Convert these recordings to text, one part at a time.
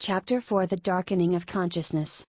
Chapter 4: The Darkening of Consciousness.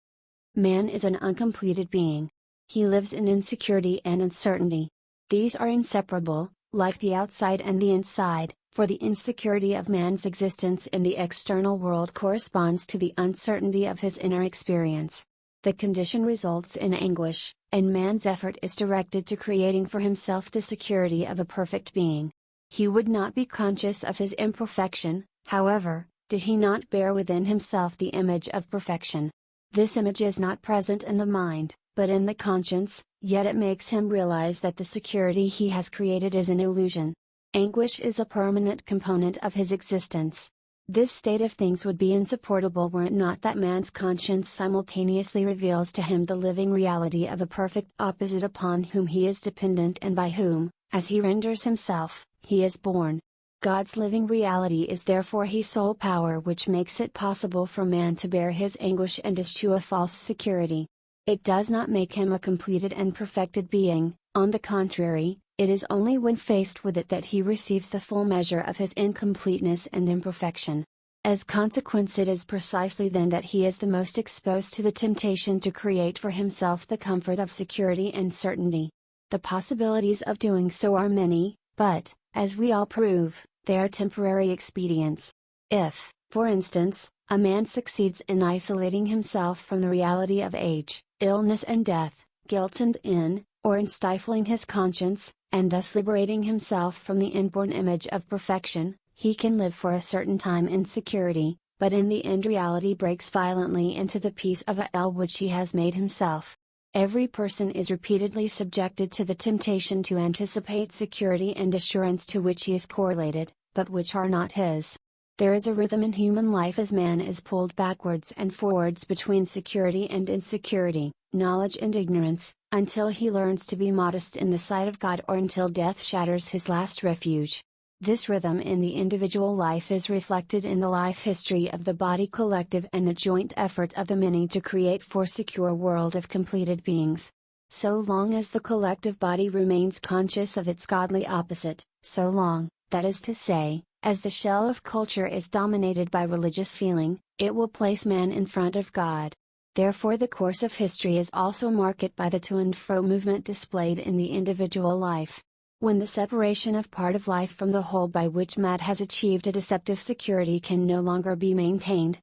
Man is an uncompleted being. He lives in insecurity and uncertainty. These are inseparable, like the outside and the inside, for the insecurity of man's existence in the external world corresponds to the uncertainty of his inner experience. The condition results in anguish, and man's effort is directed to creating for himself the security of a perfect being. He would not be conscious of his imperfection, however, did he not bear within himself the image of perfection. This image is not present in the mind, but in the conscience, yet it makes him realize that the security he has created is an illusion. Anguish is a permanent component of his existence. This state of things would be insupportable were it not that man's conscience simultaneously reveals to him the living reality of a perfect opposite upon whom he is dependent and by whom, as he renders himself, he is born. God's living reality is therefore his sole power, which makes it possible for man to bear his anguish and eschew a false security. It does not make him a completed and perfected being, on the contrary, it is only when faced with it that he receives the full measure of his incompleteness and imperfection. As consequence, it is precisely then that he is the most exposed to the temptation to create for himself the comfort of security and certainty. The possibilities of doing so are many, but, as we all prove, they are temporary expedients. If, for instance, a man succeeds in isolating himself from the reality of age, illness and death, guilt and sin, or in stifling his conscience, and thus liberating himself from the inborn image of perfection, he can live for a certain time in security, but in the end reality breaks violently into the piece of a hell which he has made himself. Every person is repeatedly subjected to the temptation to anticipate security and assurance to which he is correlated, but which are not his. There is a rhythm in human life as man is pulled backwards and forwards between security and insecurity, knowledge and ignorance, until he learns to be modest in the sight of God or until death shatters his last refuge. This rhythm in the individual life is reflected in the life history of the body collective and the joint effort of the many to create for secure world of completed beings. So long as the collective body remains conscious of its godly opposite, so long, that is to say, as the shell of culture is dominated by religious feeling, it will place man in front of God. Therefore the course of history is also marked by the to and fro movement displayed in the individual life. When the separation of part of life from the whole by which man has achieved a deceptive security can no longer be maintained,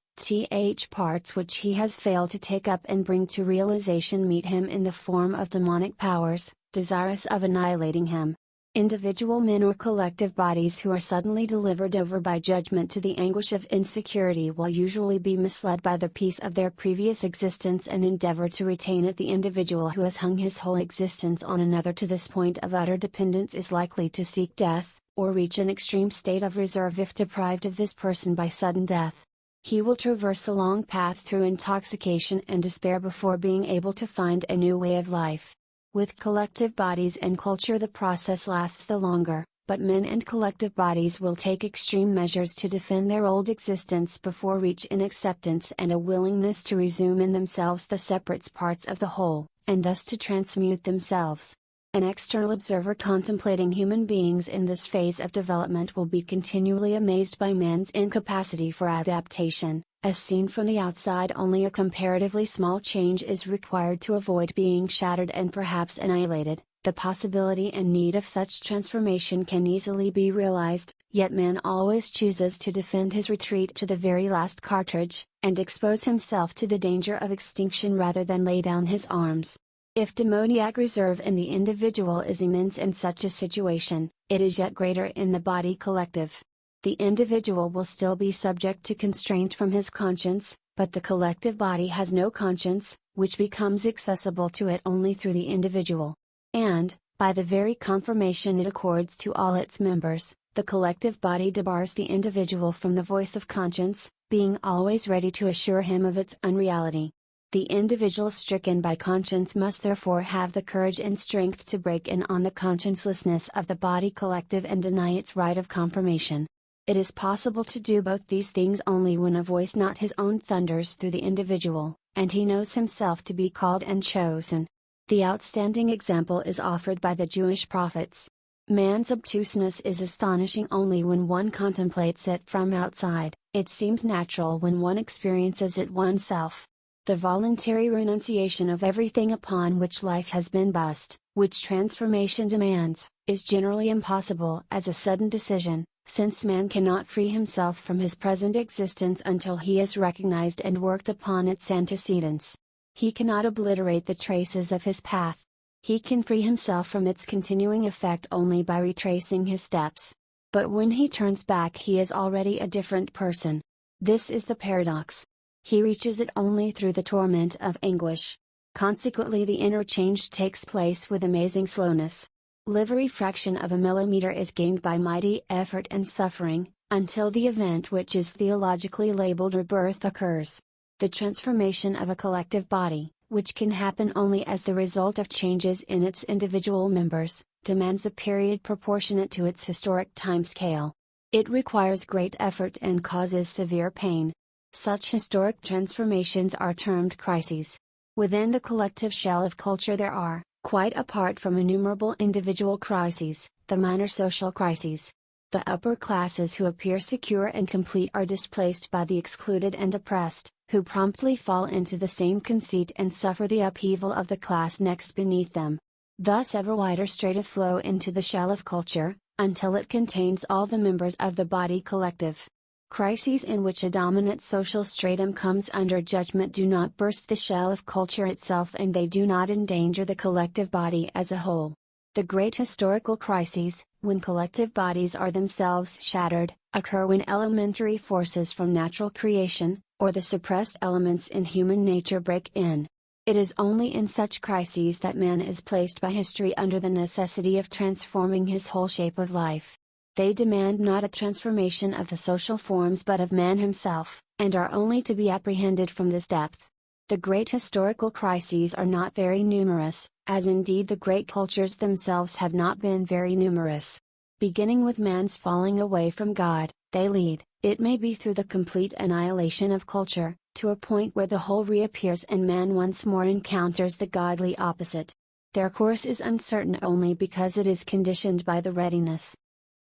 parts which he has failed to take up and bring to realization meet him in the form of demonic powers, desirous of annihilating him. Individual men or collective bodies who are suddenly delivered over by judgment to the anguish of insecurity will usually be misled by the peace of their previous existence and endeavor to retain it. The individual who has hung his whole existence on another to this point of utter dependence is likely to seek death, or reach an extreme state of reserve if deprived of this person by sudden death. He will traverse a long path through intoxication and despair before being able to find a new way of life. With collective bodies and culture the process lasts the longer, but men and collective bodies will take extreme measures to defend their old existence before reaching acceptance and a willingness to resume in themselves the separate parts of the whole, and thus to transmute themselves. An external observer contemplating human beings in this phase of development will be continually amazed by man's incapacity for adaptation. As seen from the outside, only a comparatively small change is required to avoid being shattered and perhaps annihilated. The possibility and need of such transformation can easily be realized, yet man always chooses to defend his retreat to the very last cartridge, and expose himself to the danger of extinction rather than lay down his arms. If demoniac reserve in the individual is immense in such a situation, it is yet greater in the body collective. The individual will still be subject to constraint from his conscience, but the collective body has no conscience, which becomes accessible to it only through the individual. And, by the very conformation it accords to all its members, the collective body debars the individual from the voice of conscience, being always ready to assure him of its unreality. The individual stricken by conscience must therefore have the courage and strength to break in on the consciencelessness of the body collective and deny its right of confirmation. It is possible to do both these things only when a voice not his own thunders through the individual, and he knows himself to be called and chosen. The outstanding example is offered by the Jewish prophets. Man's obtuseness is astonishing only when one contemplates it from outside, it seems natural when one experiences it oneself. The voluntary renunciation of everything upon which life has been based, which transformation demands, is generally impossible as a sudden decision, since man cannot free himself from his present existence until he has recognized and worked upon its antecedents. He cannot obliterate the traces of his path. He can free himself from its continuing effect only by retracing his steps. But when he turns back he is already a different person. This is the paradox. He reaches it only through the torment of anguish. Consequently the interchange takes place with amazing slowness. Every fraction of a millimeter is gained by mighty effort and suffering, until the event which is theologically labeled rebirth occurs. The transformation of a collective body, which can happen only as the result of changes in its individual members, demands a period proportionate to its historic time scale. It requires great effort and causes severe pain. Such historic transformations are termed crises. Within the collective shell of culture there are, quite apart from innumerable individual crises, the minor social crises. The upper classes who appear secure and complete are displaced by the excluded and oppressed, who promptly fall into the same conceit and suffer the upheaval of the class next beneath them. Thus ever wider strata flow into the shell of culture, until it contains all the members of the body collective. Crises in which a dominant social stratum comes under judgment do not burst the shell of culture itself and they do not endanger the collective body as a whole. The great historical crises, when collective bodies are themselves shattered, occur when elementary forces from natural creation, or the suppressed elements in human nature break in. It is only in such crises that man is placed by history under the necessity of transforming his whole shape of life. They demand not a transformation of the social forms but of man himself, and are only to be apprehended from this depth. The great historical crises are not very numerous, as indeed the great cultures themselves have not been very numerous. Beginning with man's falling away from God, they lead, it may be through the complete annihilation of culture, to a point where the whole reappears and man once more encounters the godly opposite. Their course is uncertain only because it is conditioned by the readiness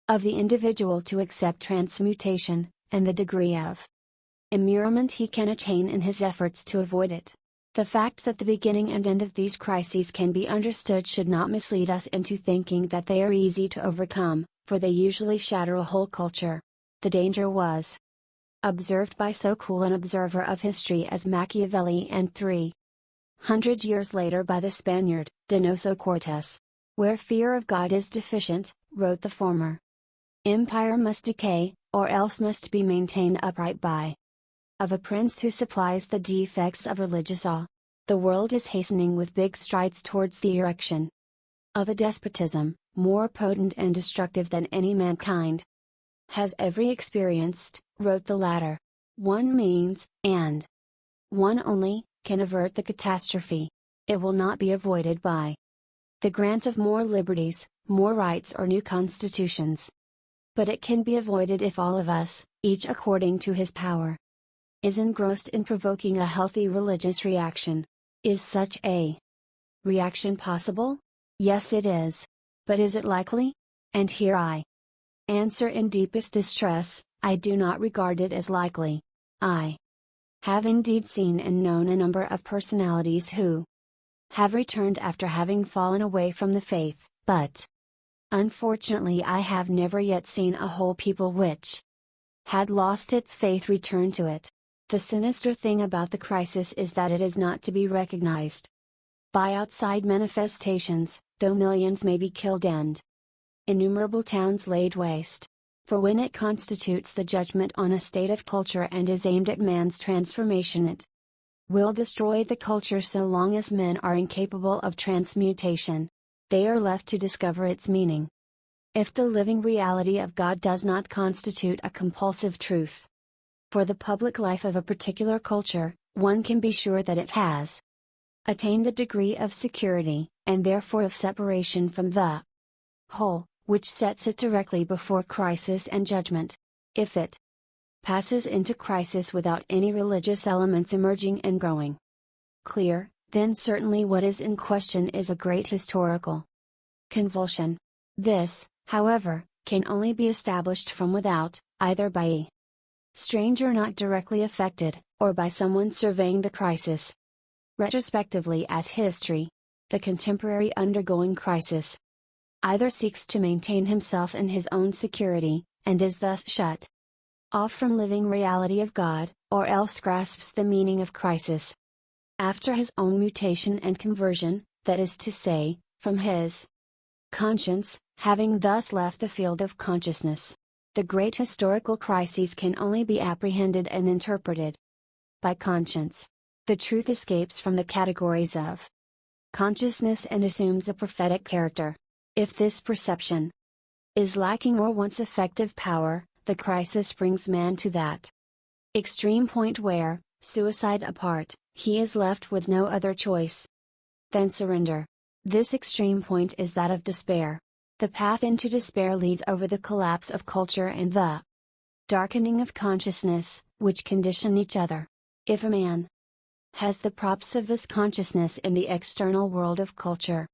of the individual to accept transmutation, and the degree of immurement he can attain in his efforts to avoid it. The fact that the beginning and end of these crises can be understood should not mislead us into thinking that they are easy to overcome, for they usually shatter a whole culture. The danger was observed by so cool an observer of history as Machiavelli and 300 years later by the Spaniard, Donoso Cortés. Where fear of God is deficient, wrote the former, empire must decay, or else must be maintained upright by of a prince who supplies the defects of religious awe. The world is hastening with big strides towards the erection of a despotism, more potent and destructive than any mankind has ever experienced, wrote the latter. One means, and one only, can avert the catastrophe. It will not be avoided by the grant of more liberties, more rights or new constitutions. But it can be avoided if all of us, each according to his power, is engrossed in provoking a healthy religious reaction. Is such a reaction possible? Yes, it is. But is it likely? And here I answer in deepest distress, I do not regard it as likely. I have indeed seen and known a number of personalities who have returned after having fallen away from the faith, but unfortunately I have never yet seen a whole people which had lost its faith return to it. The sinister thing about the crisis is that it is not to be recognized by outside manifestations, though millions may be killed and innumerable towns laid waste. For when it constitutes the judgment on a state of culture and is aimed at man's transformation, it will destroy the culture so long as men are incapable of transmutation. They are left to discover its meaning. If the living reality of God does not constitute a compulsive truth for the public life of a particular culture, one can be sure that it has attained a degree of security, and therefore of separation from the whole, which sets it directly before crisis and judgment. If it passes into crisis without any religious elements emerging and growing clear, then certainly what is in question is a great historical convulsion. This, however, can only be established from without, either by a stranger not directly affected, or by someone surveying the crisis retrospectively as history. The contemporary undergoing crisis either seeks to maintain himself in his own security, and is thus shut off from living reality of God, or else grasps the meaning of crisis after his own mutation and conversion, that is to say, from his conscience, having thus left the field of consciousness. The great historical crises can only be apprehended and interpreted by conscience. The truth escapes from the categories of consciousness and assumes a prophetic character. If this perception is lacking or wants effective power, the crisis brings man to that extreme point where, suicide apart, he is left with no other choice than surrender. This extreme point is that of despair. The path into despair leads over the collapse of culture and the darkening of consciousness, which condition each other. If a man has the props of his consciousness in the external world of culture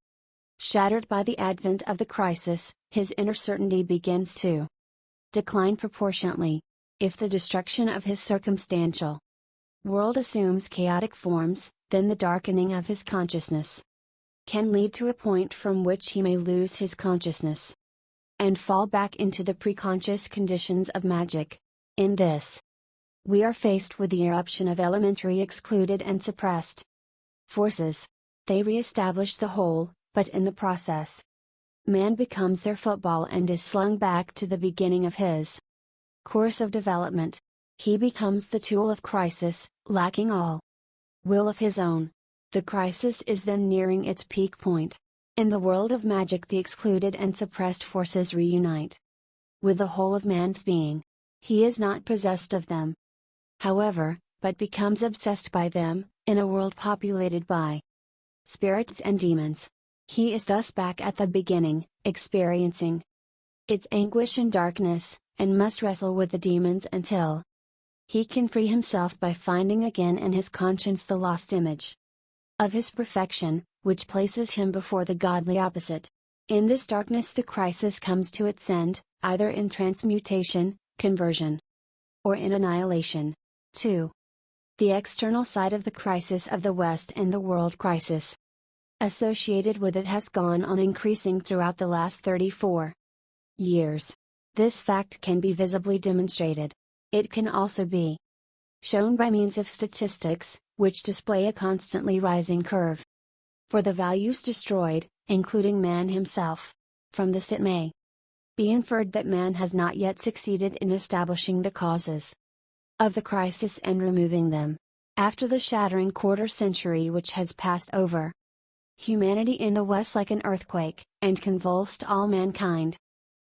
shattered by the advent of the crisis, his inner certainty begins to decline proportionately. If the destruction of his circumstantial world assumes chaotic forms, then the darkening of his consciousness can lead to a point from which he may lose his consciousness and fall back into the preconscious conditions of magic. In this, we are faced with the eruption of elementary excluded and suppressed forces. They re-establish the whole, but in the process, man becomes their football and is slung back to the beginning of his course of development. He becomes the tool of crisis, lacking all will of his own. The crisis is then nearing its peak point. In the world of magic, the excluded and suppressed forces reunite with the whole of man's being. He is not possessed of them, however, but becomes obsessed by them, in a world populated by spirits and demons. He is thus back at the beginning, experiencing its anguish and darkness, and must wrestle with the demons until he can free himself by finding again in his conscience the lost image of his perfection, which places him before the godly opposite. In this darkness the crisis comes to its end, either in transmutation, conversion, or in annihilation. 2. The external side of the crisis of the West and the world crisis associated with it has gone on increasing throughout the last 34 years. This fact can be visibly demonstrated. It can also be shown by means of statistics, which display a constantly rising curve for the values destroyed, including man himself. From this it may be inferred that man has not yet succeeded in establishing the causes of the crisis and removing them. After the shattering quarter century which has passed over humanity in the West like an earthquake, and convulsed all mankind,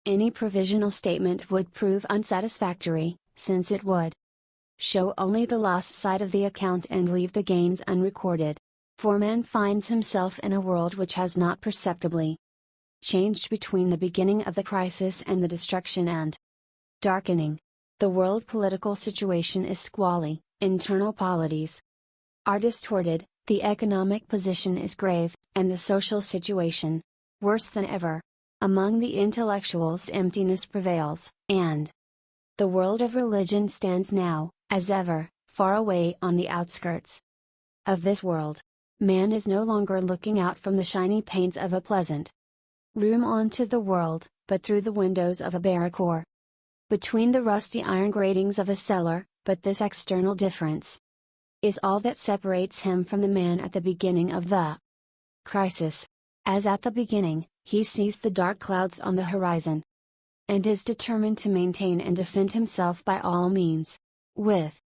any provisional statement would prove unsatisfactory, since it would show only the lost side of the account and leave the gains unrecorded. For man finds himself in a world which has not perceptibly changed between the beginning of the crisis and the destruction and darkening. The world political situation is squally, internal polities are distorted, the economic position is grave, and the social situation worse than ever. Among the intellectuals emptiness prevails, and the world of religion stands now, as ever, far away on the outskirts of this world. Man is no longer looking out from the shiny panes of a pleasant room onto the world, but through the windows of a barrack or between the rusty iron gratings of a cellar. But this external difference is all that separates him from the man at the beginning of the crisis. As at the beginning, he sees the dark clouds on the horizon and is determined to maintain and defend himself by all means. With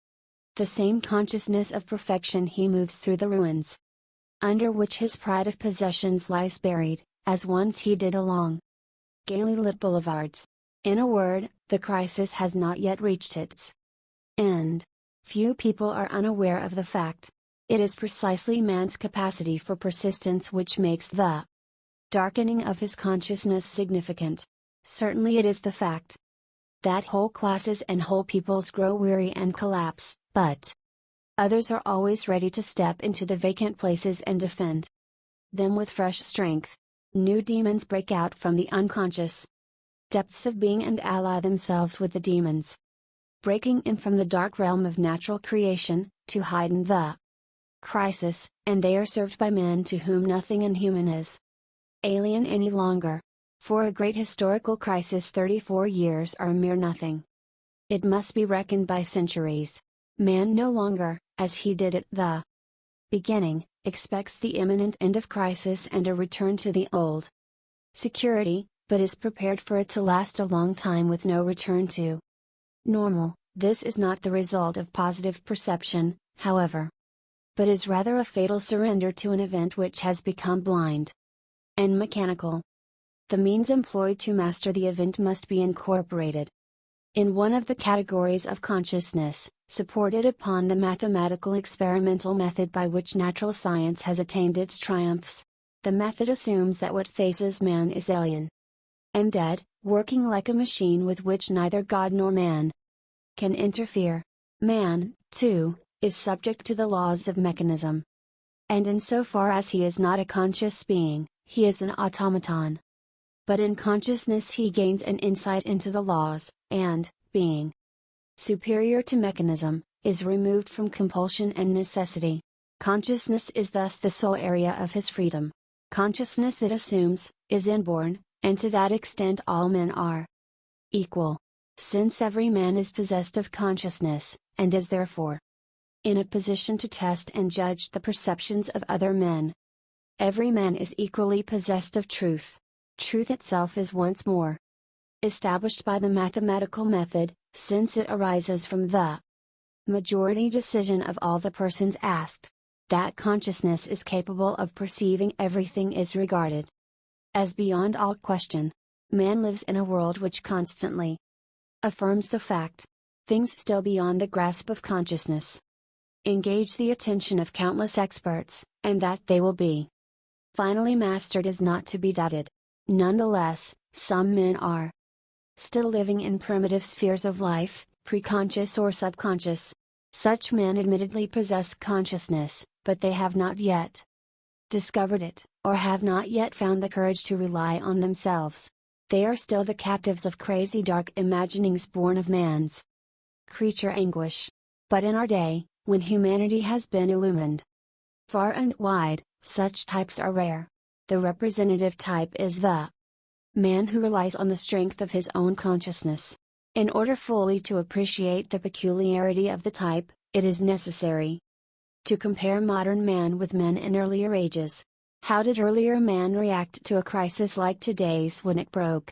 the same consciousness of perfection he moves through the ruins under which his pride of possessions lies buried, as once he did along gaily lit boulevards. In a word, the crisis has not yet reached its end. Few people are unaware of the fact. It is precisely man's capacity for persistence which makes the darkening of his consciousness significant. Certainly it is the fact that whole classes and whole peoples grow weary and collapse, but others are always ready to step into the vacant places and defend them with fresh strength. New demons break out from the unconscious depths of being and ally themselves with the demons. Breaking in from the dark realm of natural creation, to heighten the crisis, and they are served by men to whom nothing inhuman is alien any longer. For a great historical crisis 34 years are mere nothing. It must be reckoned by centuries. Man no longer, as he did at the beginning, expects the imminent end of crisis and a return to the old security, but is prepared for it to last a long time with no return to normal. This is not the result of positive perception, however, but is rather a fatal surrender to an event which has become blind and mechanical. The means employed to master the event must be incorporated in one of the categories of consciousness, supported upon the mathematical experimental method by which natural science has attained its triumphs. The method assumes that what faces man is alien and dead, working like a machine with which neither God nor man can interfere. Man, too, is subject to the laws of mechanism. And insofar as he is not a conscious being, he is an automaton. But in consciousness he gains an insight into the laws, and, being superior to mechanism, is removed from compulsion and necessity. Consciousness is thus the sole area of his freedom. Consciousness it assumes, is inborn, and to that extent all men are equal. Since every man is possessed of consciousness, and is therefore in a position to test and judge the perceptions of other men, every man is equally possessed of truth. Truth itself is once more established by the mathematical method, since it arises from the majority decision of all the persons asked. That consciousness is capable of perceiving everything is regarded as beyond all question. Man lives in a world which constantly affirms the fact. Things still beyond the grasp of consciousness engage the attention of countless experts, and that they will be finally mastered is not to be doubted. Nonetheless, some men are still living in primitive spheres of life, preconscious or subconscious. Such men admittedly possess consciousness, but they have not yet discovered it, or have not yet found the courage to rely on themselves. They are still the captives of crazy dark imaginings born of man's creature anguish. But in our day, when humanity has been illumined far and wide, such types are rare. The representative type is the man who relies on the strength of his own consciousness. In order fully to appreciate the peculiarity of the type, it is necessary to compare modern man with men in earlier ages. How did earlier man react to a crisis like today's when it broke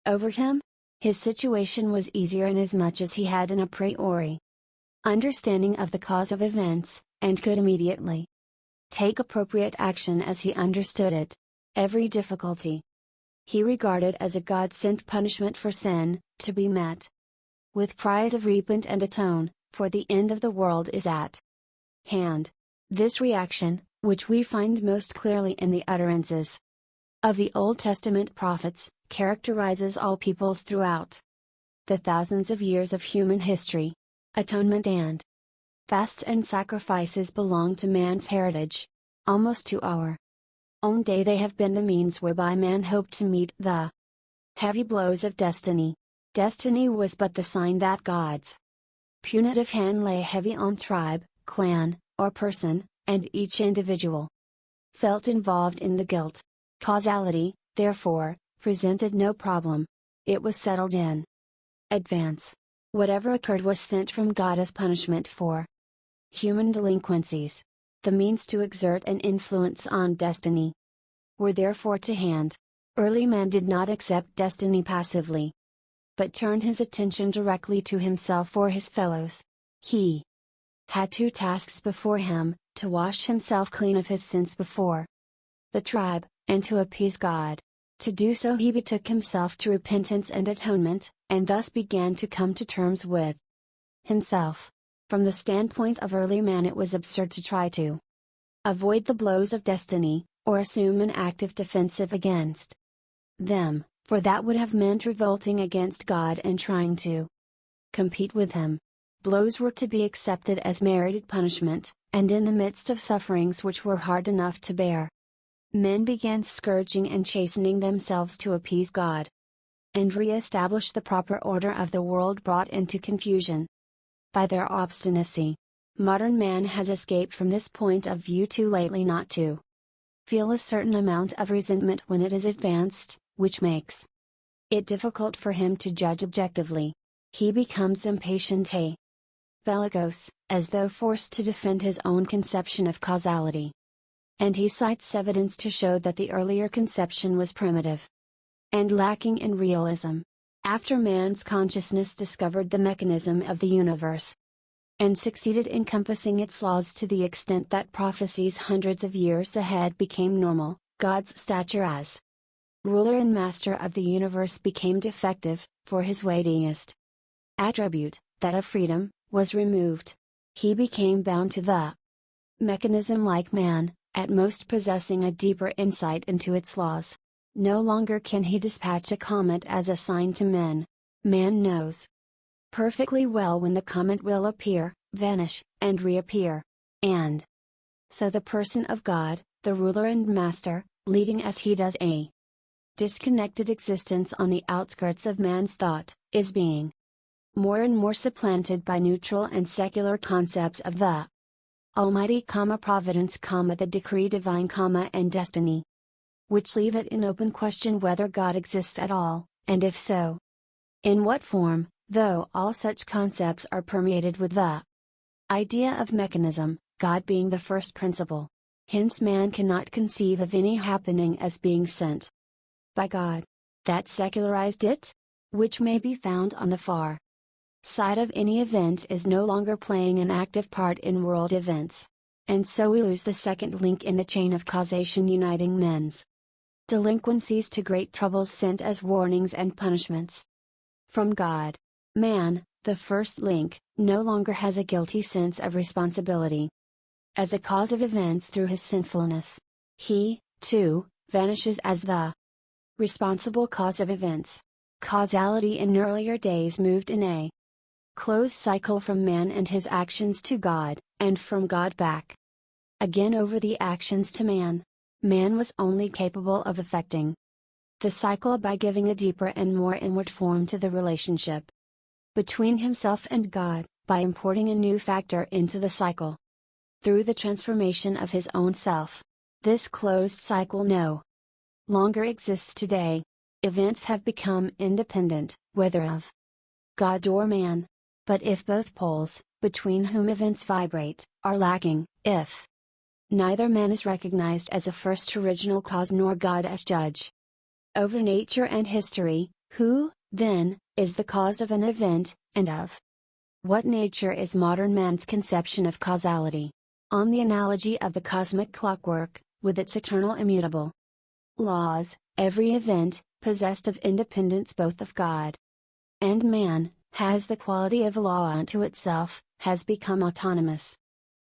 over him? His situation was easier inasmuch as he had an a priori understanding of the cause of events, and could immediately take appropriate action as he understood it. Every difficulty he regarded as a God-sent punishment for sin, to be met with cries of repent and atone, for the end of the world is at hand. This reaction, which we find most clearly in the utterances of the Old Testament prophets, characterizes all peoples throughout the thousands of years of human history. Atonement and fasts and sacrifices belong to man's heritage. Almost to our own day they have been the means whereby man hoped to meet the heavy blows of destiny. Destiny was but the sign that God's punitive hand lay heavy on tribe, clan, or person, and each individual felt involved in the guilt. Causality, therefore, presented no problem. It was settled in advance. Whatever occurred was sent from God as punishment for human delinquencies. The means to exert an influence on destiny were therefore to hand. Early man did not accept destiny passively, but turned his attention directly to himself or his fellows. He had two tasks before him: to wash himself clean of his sins before the tribe, and to appease God. To do so he betook himself to repentance and atonement, and thus began to come to terms with himself. From the standpoint of early man it was absurd to try to avoid the blows of destiny, or assume an active defensive against them, for that would have meant revolting against God and trying to compete with Him. Blows were to be accepted as merited punishment, and in the midst of sufferings which were hard enough to bear, men began scourging and chastening themselves to appease God. and re-establish the proper order of the world brought into confusion. By their obstinacy, modern man has escaped from this point of view too lately not to feel a certain amount of resentment when it is advanced, which makes it difficult for him to judge objectively. He becomes impatient, bellicose, as though forced to defend his own conception of causality. And he cites evidence to show that the earlier conception was primitive and lacking in realism. After man's consciousness discovered the mechanism of the universe, and succeeded in compassing its laws to the extent that prophecies hundreds of years ahead became normal, God's stature as ruler and master of the universe became defective, for his weightiest attribute, that of freedom, was removed. He became bound to the mechanism like man, at most possessing a deeper insight into its laws. No longer can he dispatch a comet as a sign to men. Man knows perfectly well when the comet will appear, vanish, and reappear. And so the person of God, the ruler and master, leading as he does a disconnected existence on the outskirts of man's thought, is being more and more supplanted by neutral and secular concepts of the Almighty, Providence, the decree divine, and destiny, which leave it in open question whether God exists at all, and if so, in what form, though all such concepts are permeated with the idea of mechanism, God being the first principle. Hence man cannot conceive of any happening as being sent by God, that secularized it, which may be found on the far side of any event, is no longer playing an active part in world events. And so we lose the second link in the chain of causation uniting men's delinquencies to great troubles sent as warnings and punishments from God. Man, the first link, no longer has a guilty sense of responsibility as a cause of events through his sinfulness. He, too, vanishes as the responsible cause of events. Causality in earlier days moved in a closed cycle from man and his actions to God, and from God back again over the actions to man. Man was only capable of affecting the cycle by giving a deeper and more inward form to the relationship between himself and God, by importing a new factor into the cycle through the transformation of his own self. This closed cycle no longer exists today. Events have become independent, whether of God or man. But if both poles, between whom events vibrate, are lacking, if neither man is recognized as a first original cause nor God as judge over nature and history, who, then, is the cause of an event, and of what nature is modern man's conception of causality? On the analogy of the cosmic clockwork, with its eternal immutable laws, every event, possessed of independence both of God and man, has the quality of a law unto itself, has become autonomous,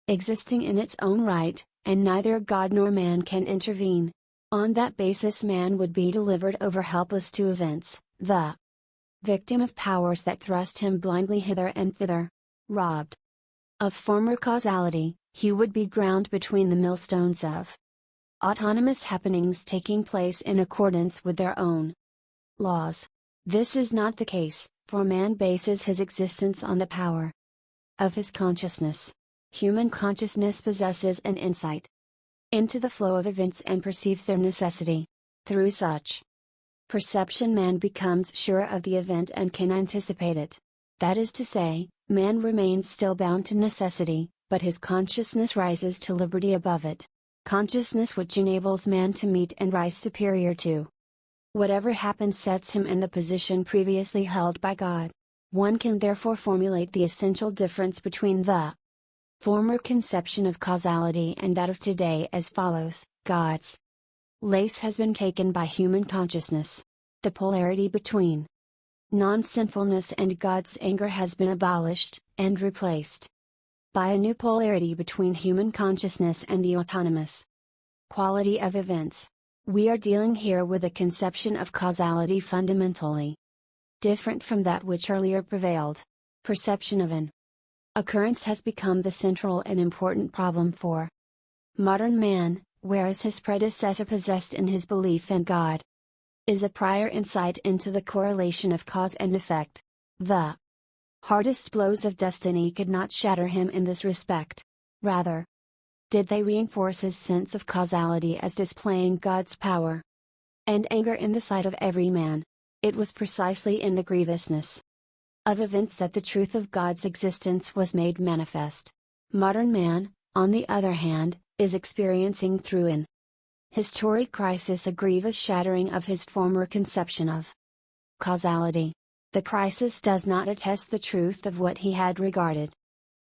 existing in its own right, and neither God nor man can intervene. On that basis man would be delivered over helpless to events, the victim of powers that thrust him blindly hither and thither. Robbed of former causality, he would be ground between the millstones of autonomous happenings taking place in accordance with their own laws. This is not the case, for man bases his existence on the power of his consciousness. Human consciousness possesses an insight into the flow of events and perceives their necessity. Through such perception man becomes sure of the event and can anticipate it. That is to say, man remains still bound to necessity, but his consciousness rises to liberty above it. Consciousness which enables man to meet and rise superior to whatever happens sets him in the position previously held by God. One can therefore formulate the essential difference between the former conception of causality and that of today as follows: God's place has been taken by human consciousness. The polarity between non-sinfulness and God's anger has been abolished, and replaced by a new polarity between human consciousness and the autonomous quality of events. We are dealing here with a conception of causality fundamentally different from that which earlier prevailed. Perception of an occurrence has become the central and important problem for modern man, whereas his predecessor possessed in his belief in God is a prior insight into the correlation of cause and effect. The hardest blows of destiny could not shatter him in this respect. Rather, did they reinforce his sense of causality as displaying God's power and anger in the sight of every man. It was precisely in the grievousness of events that the truth of God's existence was made manifest. Modern man, on the other hand, is experiencing through an historic crisis a grievous shattering of his former conception of causality. The crisis does not attest the truth of what he had regarded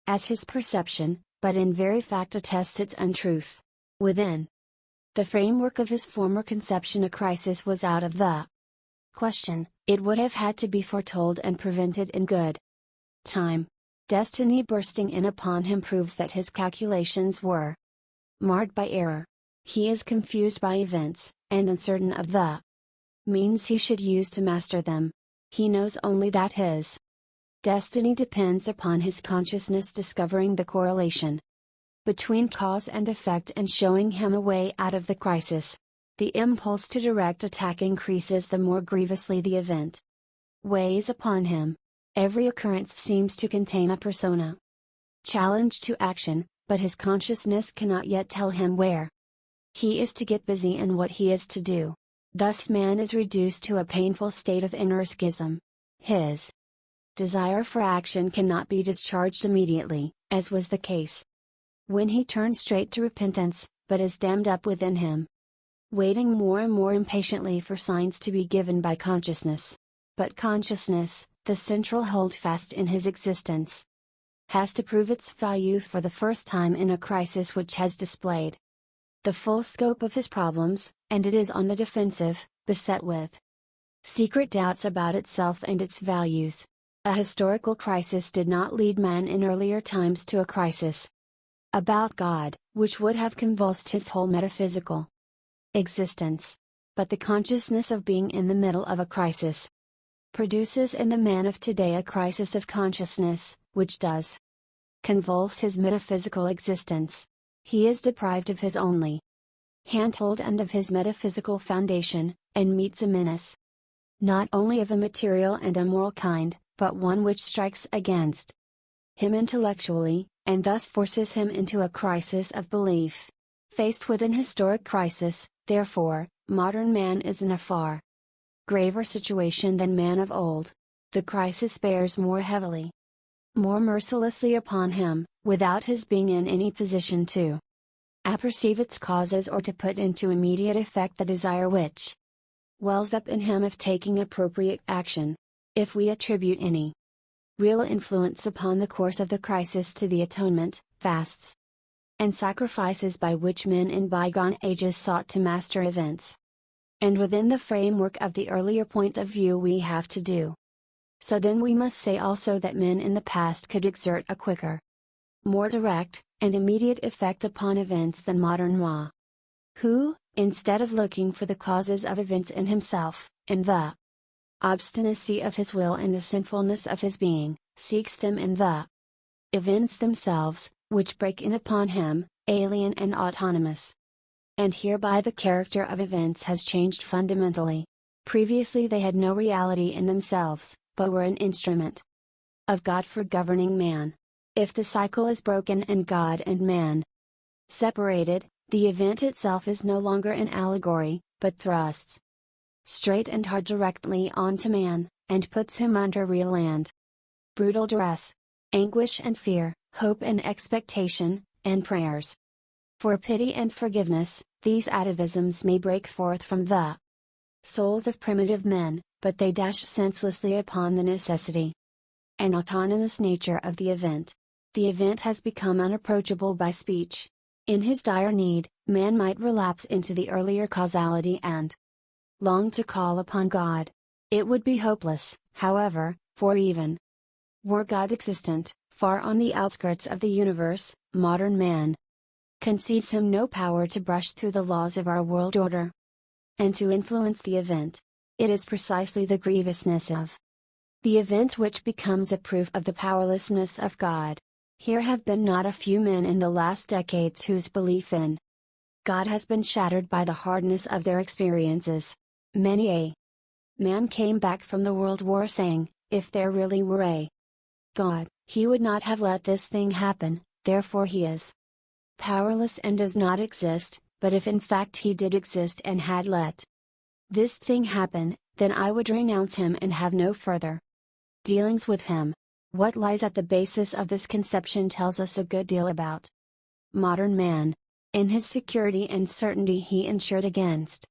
as his perception, but in very fact attests its untruth. Within the framework of his former conception, a crisis was out of the question. It would have had to be foretold and prevented in good time. Destiny bursting in upon him proves that his calculations were marred by error. He is confused by events, and uncertain of the means he should use to master them. He knows only that his destiny depends upon his consciousness discovering the correlation between cause and effect and showing him a way out of the crisis. The impulse to direct attack increases the more grievously the event weighs upon him. Every occurrence seems to contain a persona challenge to action, but his consciousness cannot yet tell him where he is to get busy and what he is to do. Thus man is reduced to a painful state of inner schism. His desire for action cannot be discharged immediately, as was the case when he turned straight to repentance, but is dammed up within him, waiting more and more impatiently for signs to be given by consciousness. But consciousness, the central holdfast in his existence, has to prove its value for the first time in a crisis which has displayed the full scope of his problems, and it is on the defensive, beset with secret doubts about itself and its values. A historical crisis did not lead man in earlier times to a crisis about God, which would have convulsed his whole metaphysical existence. But the consciousness of being in the middle of a crisis produces in the man of today a crisis of consciousness, which does convulse his metaphysical existence. He is deprived of his only handhold and of his metaphysical foundation, and meets a menace not only of a material and a moral kind, but one which strikes against him intellectually, and thus forces him into a crisis of belief. Faced with an historic crisis, therefore, modern man is in a far graver situation than man of old. The crisis bears more heavily, more mercilessly upon him, without his being in any position to apperceive its causes or to put into immediate effect the desire which wells up in him of taking appropriate action. If we attribute any real influence upon the course of the crisis to the atonement, fasts, and sacrifices by which men in bygone ages sought to master events, and within the framework of the earlier point of view we have to do so, then we must say also that men in the past could exert a quicker, more direct, and immediate effect upon events than modern Ra, who, instead of looking for the causes of events in himself, in the obstinacy of his will and the sinfulness of his being, seeks them in the events themselves, which break in upon him, alien and autonomous. And hereby the character of events has changed fundamentally. Previously they had no reality in themselves, but were an instrument of God for governing man. If the cycle is broken and God and man separated, the event itself is no longer an allegory, but thrusts straight and hard directly onto man, and puts him under real and brutal duress, anguish and fear, hope and expectation, and prayers for pity and forgiveness. These atavisms may break forth from the souls of primitive men, but they dash senselessly upon the necessity and autonomous nature of the event. The event has become unapproachable by speech. In his dire need, man might relapse into the earlier causality and long to call upon God. It would be hopeless, however, for even were God existent, far on the outskirts of the universe, modern man concedes him no power to brush through the laws of our world order and to influence the event. It is precisely the grievousness of the event which becomes a proof of the powerlessness of God. Here have been not a few men in the last decades whose belief in God has been shattered by the hardness of their experiences. Many a man came back from the World War saying, if there really were a God, he would not have let this thing happen, therefore he is powerless and does not exist, but if in fact he did exist and had let this thing happen, then I would renounce him and have no further dealings with him. What lies at the basis of this conception tells us a good deal about modern man. In his security and certainty he insured against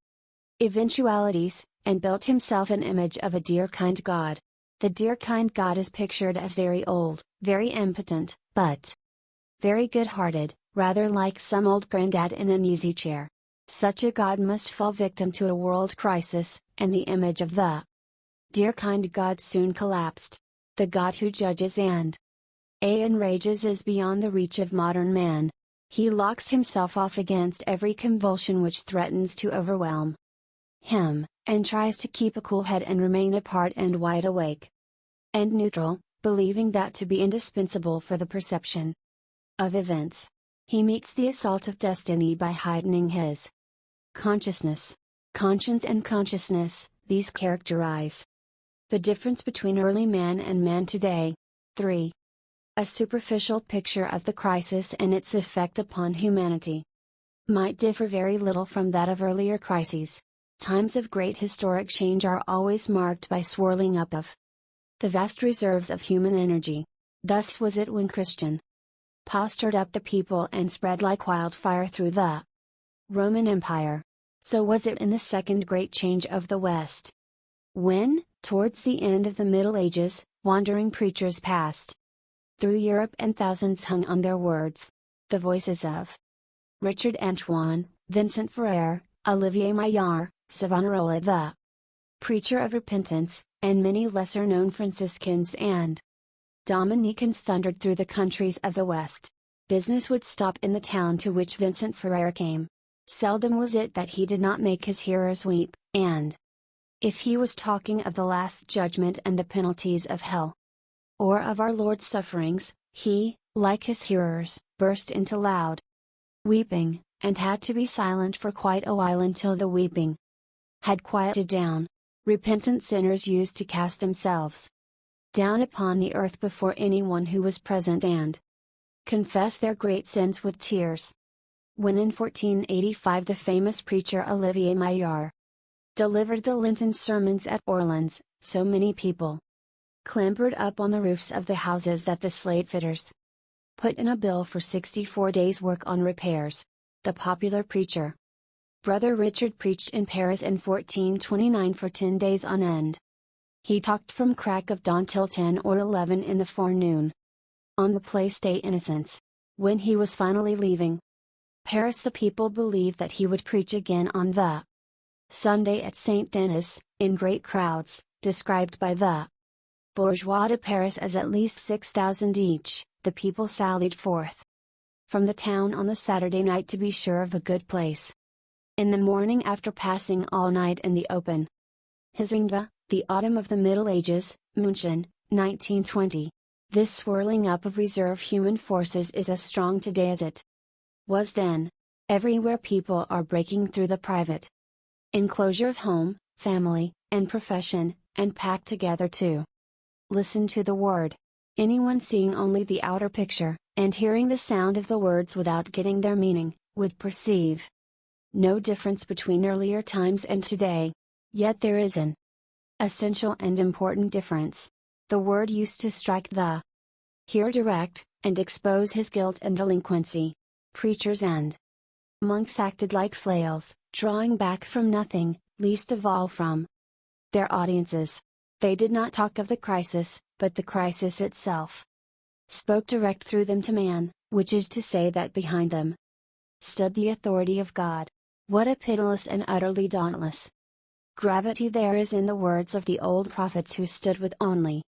eventualities, and built himself an image of a dear kind God. The dear kind God is pictured as very old, very impotent, but very good-hearted, rather like some old granddad in an easy chair. Such a God must fall victim to a world crisis, and the image of the dear kind God soon collapsed. The God who judges and enrages is beyond the reach of modern man. He locks himself off against every convulsion which threatens to overwhelm him, and tries to keep a cool head and remain apart and wide awake and neutral, believing that to be indispensable for the perception of events. He meets the assault of destiny by heightening his consciousness. Conscience and consciousness, these characterize the difference between early man and man today. 3. A superficial picture of the crisis and its effect upon humanity might differ very little from that of earlier crises. Times of great historic change are always marked by swirling up of the vast reserves of human energy. Thus was it when Christian Paul stirred up the people and spread like wildfire through the Roman Empire. So was it in the second great change of the West, when, towards the end of the Middle Ages, wandering preachers passed through Europe and thousands hung on their words. The voices of Richard Antoine, Vincent Ferrer, Olivier Maillard, Savonarola the preacher of repentance, and many lesser-known Franciscans and Dominicans thundered through the countries of the West. Business would stop in the town to which Vincent Ferrer came. Seldom was it that he did not make his hearers weep, and if he was talking of the Last Judgment and the penalties of hell, or of our Lord's sufferings, he, like his hearers, burst into loud weeping, and had to be silent for quite a while until the weeping had quieted down. Repentant sinners used to cast themselves down upon the earth before anyone who was present and confess their great sins with tears. When in 1485 the famous preacher Olivier Maillard delivered the Lenten sermons at Orleans, so many people clambered up on the roofs of the houses that the slate fitters put in a bill for 64 days' work on repairs. The popular preacher, Brother Richard, preached in Paris in 1429 for 10 days on end. He talked from crack of dawn till 10 or 11 in the forenoon. On the Place des Innocents, when he was finally leaving Paris, the people believed that he would preach again on the Sunday at Saint Denis, in great crowds, described by the bourgeois de Paris as at least 6,000 each. The people sallied forth from the town on the Saturday night to be sure of a good place. In the morning, after passing all night in the open Huizinga, the autumn of the Middle Ages, München, 1920. This swirling up of reserve human forces is as strong today as it was then. Everywhere people are breaking through the private enclosure of home, family, and profession, and packed together to listen to the word. Anyone seeing only the outer picture, and hearing the sound of the words without getting their meaning, would perceive no difference between earlier times and today. Yet there is an essential and important difference. The word used to strike the hearer direct, and expose his guilt and delinquency. Preachers and monks acted like flails, drawing back from nothing, least of all from their audiences. They did not talk of the crisis, but the crisis itself spoke direct through them to man, which is to say that behind them stood the authority of God. What a pitiless and utterly dauntless gravity there is in the words of the old prophets who stood with only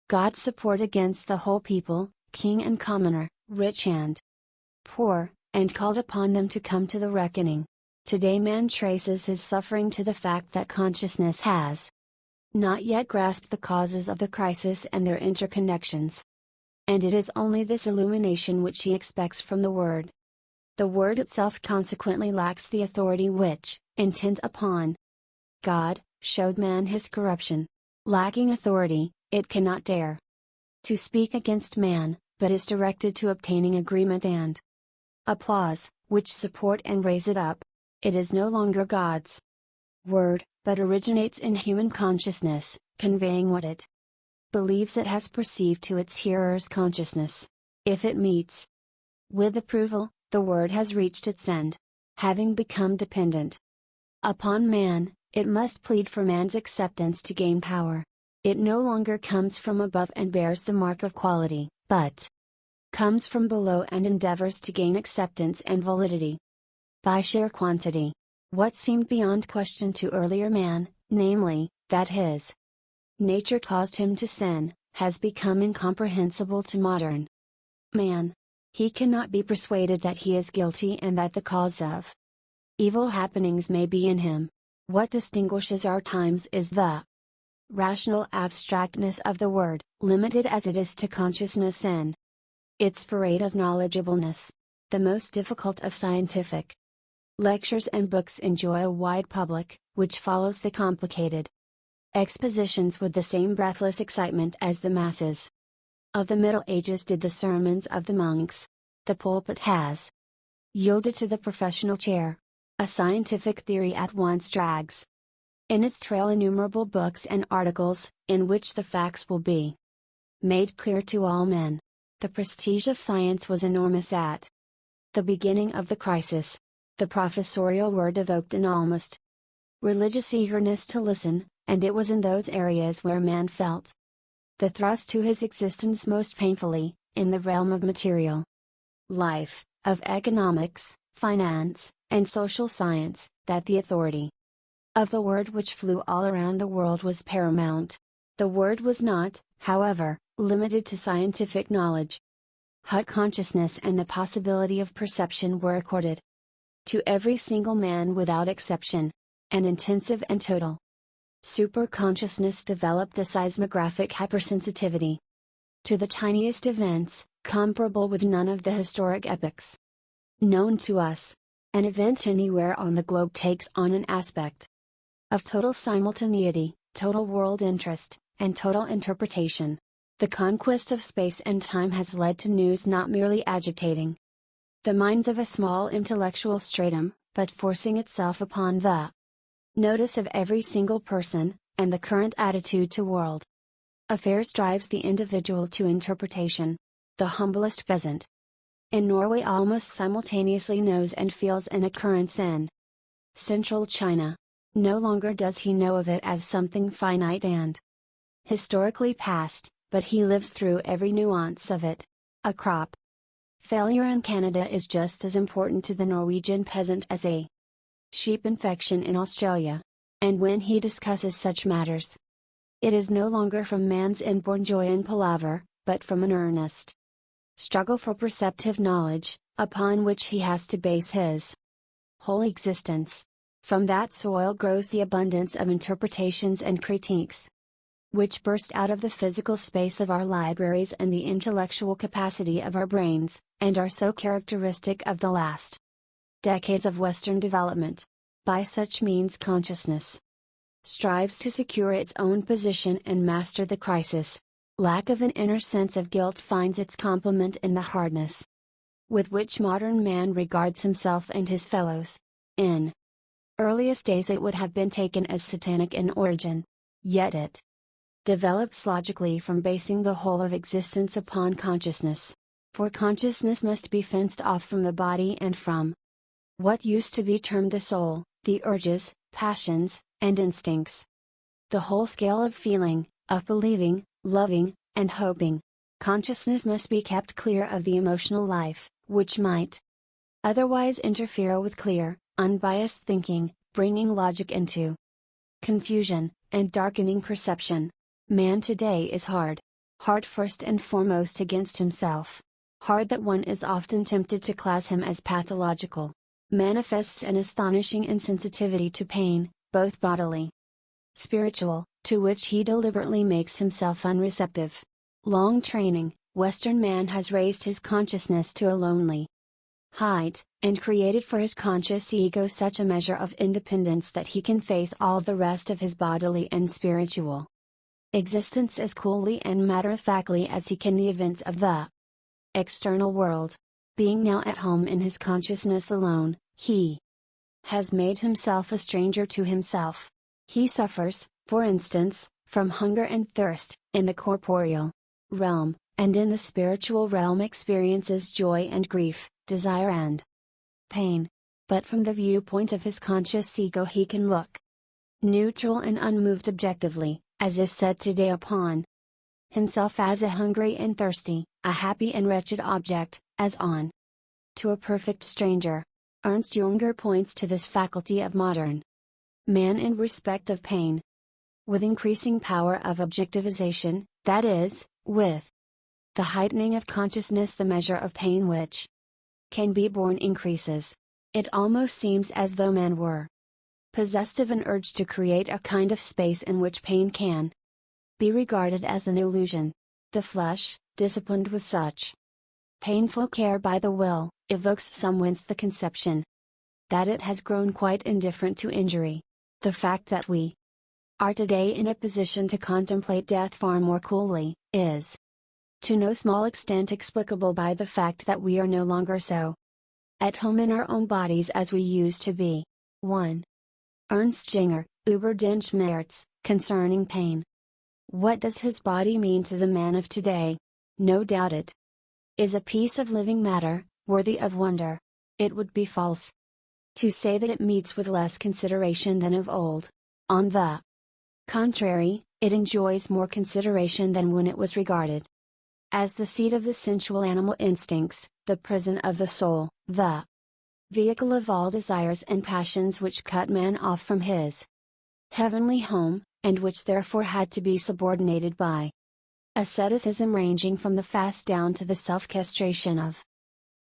God's support against the whole people, king and commoner, rich and poor, and called upon them to come to the reckoning. Today man traces his suffering to the fact that consciousness has not yet grasped the causes of the crisis and their interconnections. And it is only this illumination which he expects from the Word. The Word itself consequently lacks the authority which, intent upon God showed man his corruption. Lacking authority, it cannot dare to speak against man, but is directed to obtaining agreement and applause, which support and raise it up. It is no longer God's word, but originates in human consciousness, conveying what it believes it has perceived to its hearer's consciousness. If it meets with approval, the word has reached its end. Having become dependent upon man, it must plead for man's acceptance to gain power. It no longer comes from above and bears the mark of quality, but comes from below and endeavors to gain acceptance and validity by sheer quantity. What seemed beyond question to earlier man, namely, that his nature caused him to sin, has become incomprehensible to modern man. He cannot be persuaded that he is guilty and that the cause of evil happenings may be in him. What distinguishes our times is the rational abstractness of the word, limited as it is to consciousness and its parade of knowledgeableness. The most difficult of scientific lectures and books enjoy a wide public, which follows the complicated expositions with the same breathless excitement as the masses of the Middle Ages did the sermons of the monks. The pulpit has yielded to the professional chair. A scientific theory at once drags in its trail innumerable books and articles, in which the facts will be made clear to all men. The prestige of science was enormous at the beginning of the crisis. The professorial word evoked an almost religious eagerness to listen, and it was in those areas where man felt the thrust to his existence most painfully, in the realm of material life, of economics, finance, and social science, that the authority of the word which flew all around the world was paramount. The word was not, however, limited to scientific knowledge. Hut consciousness and the possibility of perception were accorded to every single man without exception. An intensive and total superconsciousness developed a seismographic hypersensitivity to the tiniest events, comparable with none of the historic epochs known to us. An event anywhere on the globe takes on an aspect of total simultaneity, total world interest, and total interpretation. The conquest of space and time has led to news not merely agitating the minds of a small intellectual stratum, but forcing itself upon the notice of every single person, and the current attitude to world affairs drives the individual to interpretation. The humblest peasant in Norway almost simultaneously knows and feels an occurrence in Central China. No longer does he know of it as something finite and historically past, but he lives through every nuance of it. A crop failure in Canada is just as important to the Norwegian peasant as a sheep infection in Australia. And when he discusses such matters, it is no longer from man's inborn joy and palaver, but from an earnest struggle for perceptive knowledge, upon which he has to base his whole existence. From that soil grows the abundance of interpretations and critiques, which burst out of the physical space of our libraries and the intellectual capacity of our brains, and are so characteristic of the last decades of Western development. By such means consciousness strives to secure its own position and master the crisis. Lack of an inner sense of guilt finds its complement in the hardness with which modern man regards himself and his fellows. In earliest days it would have been taken as satanic in origin. Yet it develops logically from basing the whole of existence upon consciousness. For consciousness must be fenced off from the body and from what used to be termed the soul, the urges, passions, and instincts. The whole scale of feeling, of believing, loving, and hoping. Consciousness must be kept clear of the emotional life, which might otherwise interfere with clear, unbiased thinking, bringing logic into confusion, and darkening perception. Man today is hard. Hard first and foremost against himself. Hard that one is often tempted to class him as pathological. Manifests an astonishing insensitivity to pain, both bodily, spiritual, to which he deliberately makes himself unreceptive. Long training, Western man has raised his consciousness to a lonely height, and created for his conscious ego such a measure of independence that he can face all the rest of his bodily and spiritual existence as coolly and matter-of-factly as he can the events of the external world. Being now at home in his consciousness alone, he has made himself a stranger to himself. He suffers, for instance, from hunger and thirst, in the corporeal realm, and in the spiritual realm experiences joy and grief, desire and pain. But from the viewpoint of his conscious ego he can look neutral and unmoved objectively, as is said today, upon himself as a hungry and thirsty, a happy and wretched object, as on to a perfect stranger. Ernst Jünger points to this faculty of modern man in respect of pain. With increasing power of objectivization, that is, with the heightening of consciousness, the measure of pain which can be borne increases. It almost seems as though man were possessed of an urge to create a kind of space in which pain can be regarded as an illusion. The flesh, disciplined with such painful care by the will, evokes somewhence the conception that it has grown quite indifferent to injury. The fact that we are today in a position to contemplate death far more coolly, is to no small extent explicable by the fact that we are no longer so at home in our own bodies as we used to be. 1. Ernst Jünger, Über den Schmerz, concerning pain. What does his body mean to the man of today? No doubt it is a piece of living matter, worthy of wonder. It would be false to say that it meets with less consideration than of old. On the contrary, it enjoys more consideration than when it was regarded as the seat of the sensual animal instincts, the prison of the soul, the vehicle of all desires and passions which cut man off from his heavenly home, and which therefore had to be subordinated by asceticism ranging from the fast down to the self-castration of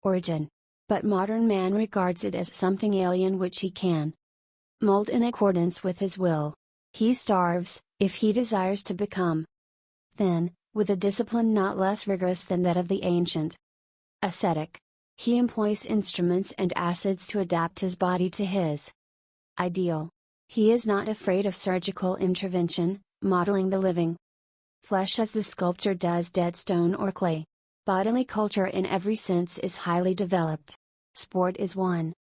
origin. But modern man regards it as something alien which he can mold in accordance with his will. He starves, if he desires to become thin, with a discipline not less rigorous than that of the ancient ascetic. He employs instruments and acids to adapt his body to his ideal. He is not afraid of surgical intervention, modeling the living flesh as the sculptor does dead stone or clay. Bodily culture in every sense is highly developed. Sport is one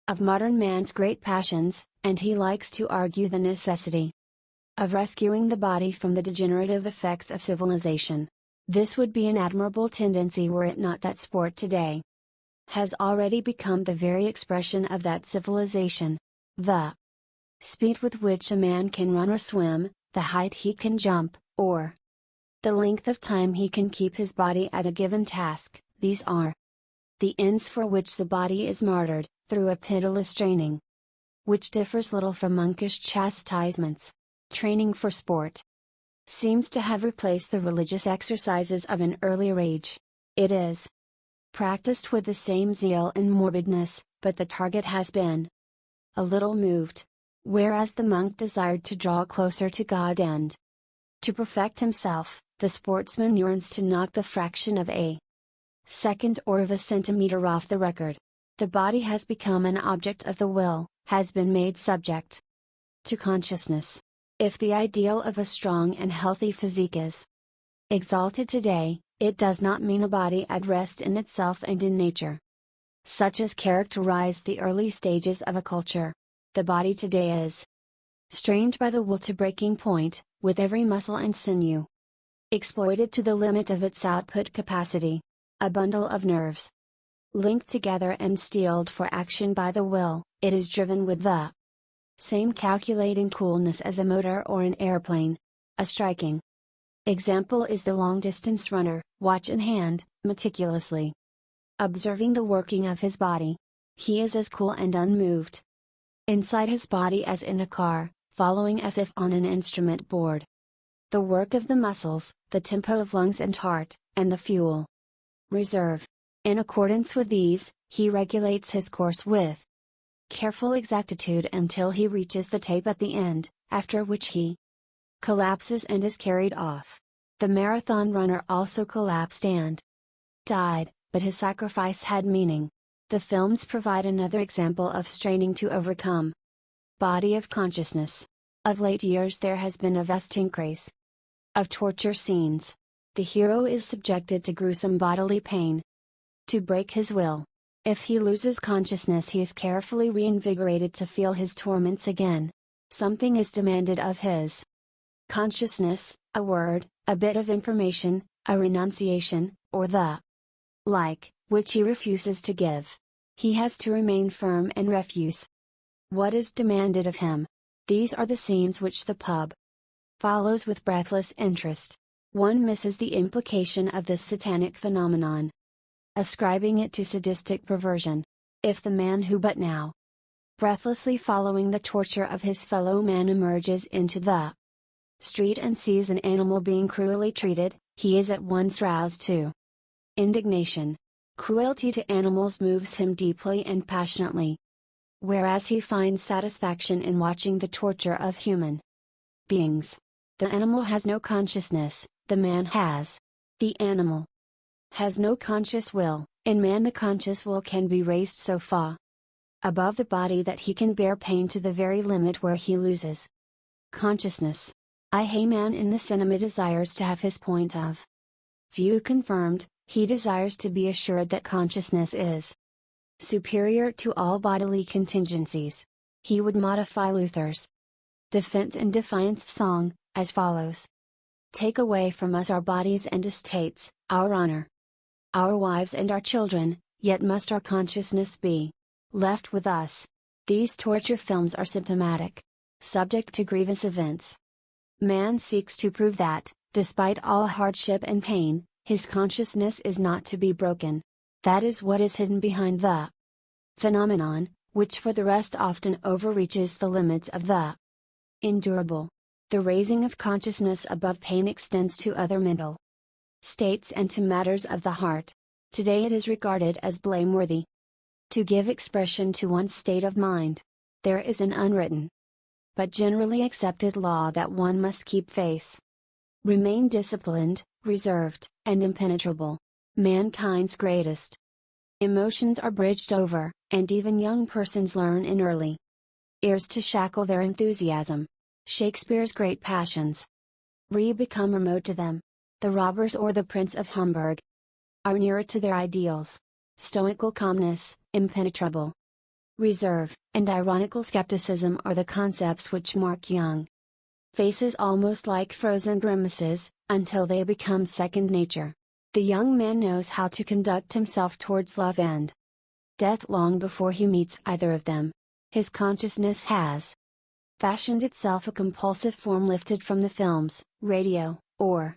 of modern man's great passions, and he likes to argue the necessity of rescuing the body from the degenerative effects of civilization. This would be an admirable tendency were it not that sport today has already become the very expression of that civilization. The speed with which a man can run or swim, the height he can jump, or the length of time he can keep his body at a given task, these are the ends for which the body is martyred, through a pitiless training, which differs little from monkish chastisements. Training for sport seems to have replaced the religious exercises of an earlier age. It is practiced with the same zeal and morbidness, but the target has been a little moved. Whereas the monk desired to draw closer to God and to perfect himself, the sportsman yearns to knock the fraction of a second or of a centimeter off the record. The body has become an object of the will, has been made subject to consciousness. If the ideal of a strong and healthy physique is exalted today, it does not mean a body at rest in itself and in nature, such as characterized the early stages of a culture. The body today is strained by the will to breaking point, with every muscle and sinew exploited to the limit of its output capacity. A bundle of nerves, linked together and steeled for action by the will, it is driven with the same calculating coolness as a motor or an airplane. A striking example is the long-distance runner, watch in hand, meticulously observing the working of his body. He is as cool and unmoved inside his body as in a car, following as if on an instrument board the work of the muscles, the tempo of lungs and heart, and the fuel reserve. In accordance with these, he regulates his course with careful exactitude until he reaches the tape at the end, after which he collapses and is carried off. The marathon runner also collapsed and died, but his sacrifice had meaning. The films provide another example of straining to overcome. Body of consciousness. Of late years there has been a vast increase of torture scenes. The hero is subjected to gruesome bodily pain to break his will. If he loses consciousness, he is carefully reinvigorated to feel his torments again. Something is demanded of his consciousness, a word, a bit of information, a renunciation, or the like, which he refuses to give. He has to remain firm and refuse. What is demanded of him? These are the scenes which the pub follows with breathless interest. One misses the implication of this satanic phenomenon, ascribing it to sadistic perversion. If the man who but now breathlessly following the torture of his fellow man emerges into the street and sees an animal being cruelly treated, he is at once roused to indignation. Cruelty to animals moves him deeply and passionately, whereas he finds satisfaction in watching the torture of human beings. The animal has no consciousness, the man has. The animal has no conscious will. In man the conscious will can be raised so far above the body that he can bear pain to the very limit where he loses consciousness. Man in the cinema desires to have his point of view confirmed. He desires to be assured that consciousness is superior to all bodily contingencies. He would modify Luther's defense and defiance song, as follows: Take away from us our bodies and estates, our honor, our wives and our children, yet must our consciousness be left with us. These torture films are symptomatic, subject to grievous events. Man seeks to prove that, despite all hardship and pain, his consciousness is not to be broken. That is what is hidden behind the phenomenon, which for the rest often overreaches the limits of the endurable. The raising of consciousness above pain extends to other mental states and to matters of the heart. Today it is regarded as blameworthy to give expression to one's state of mind. There is an unwritten, but generally accepted law that one must keep face, remain disciplined, reserved, and impenetrable. Mankind's greatest emotions are bridged over, and even young persons learn in early years to shackle their enthusiasm. Shakespeare's great passions become remote to them. The robbers or the Prince of Hamburg are nearer to their ideals. Stoical calmness, impenetrable reserve, and ironical skepticism are the concepts which mark young faces almost like frozen grimaces, until they become second nature. The young man knows how to conduct himself towards love and death long before he meets either of them. His consciousness has fashioned itself a compulsive form lifted from the films, radio, or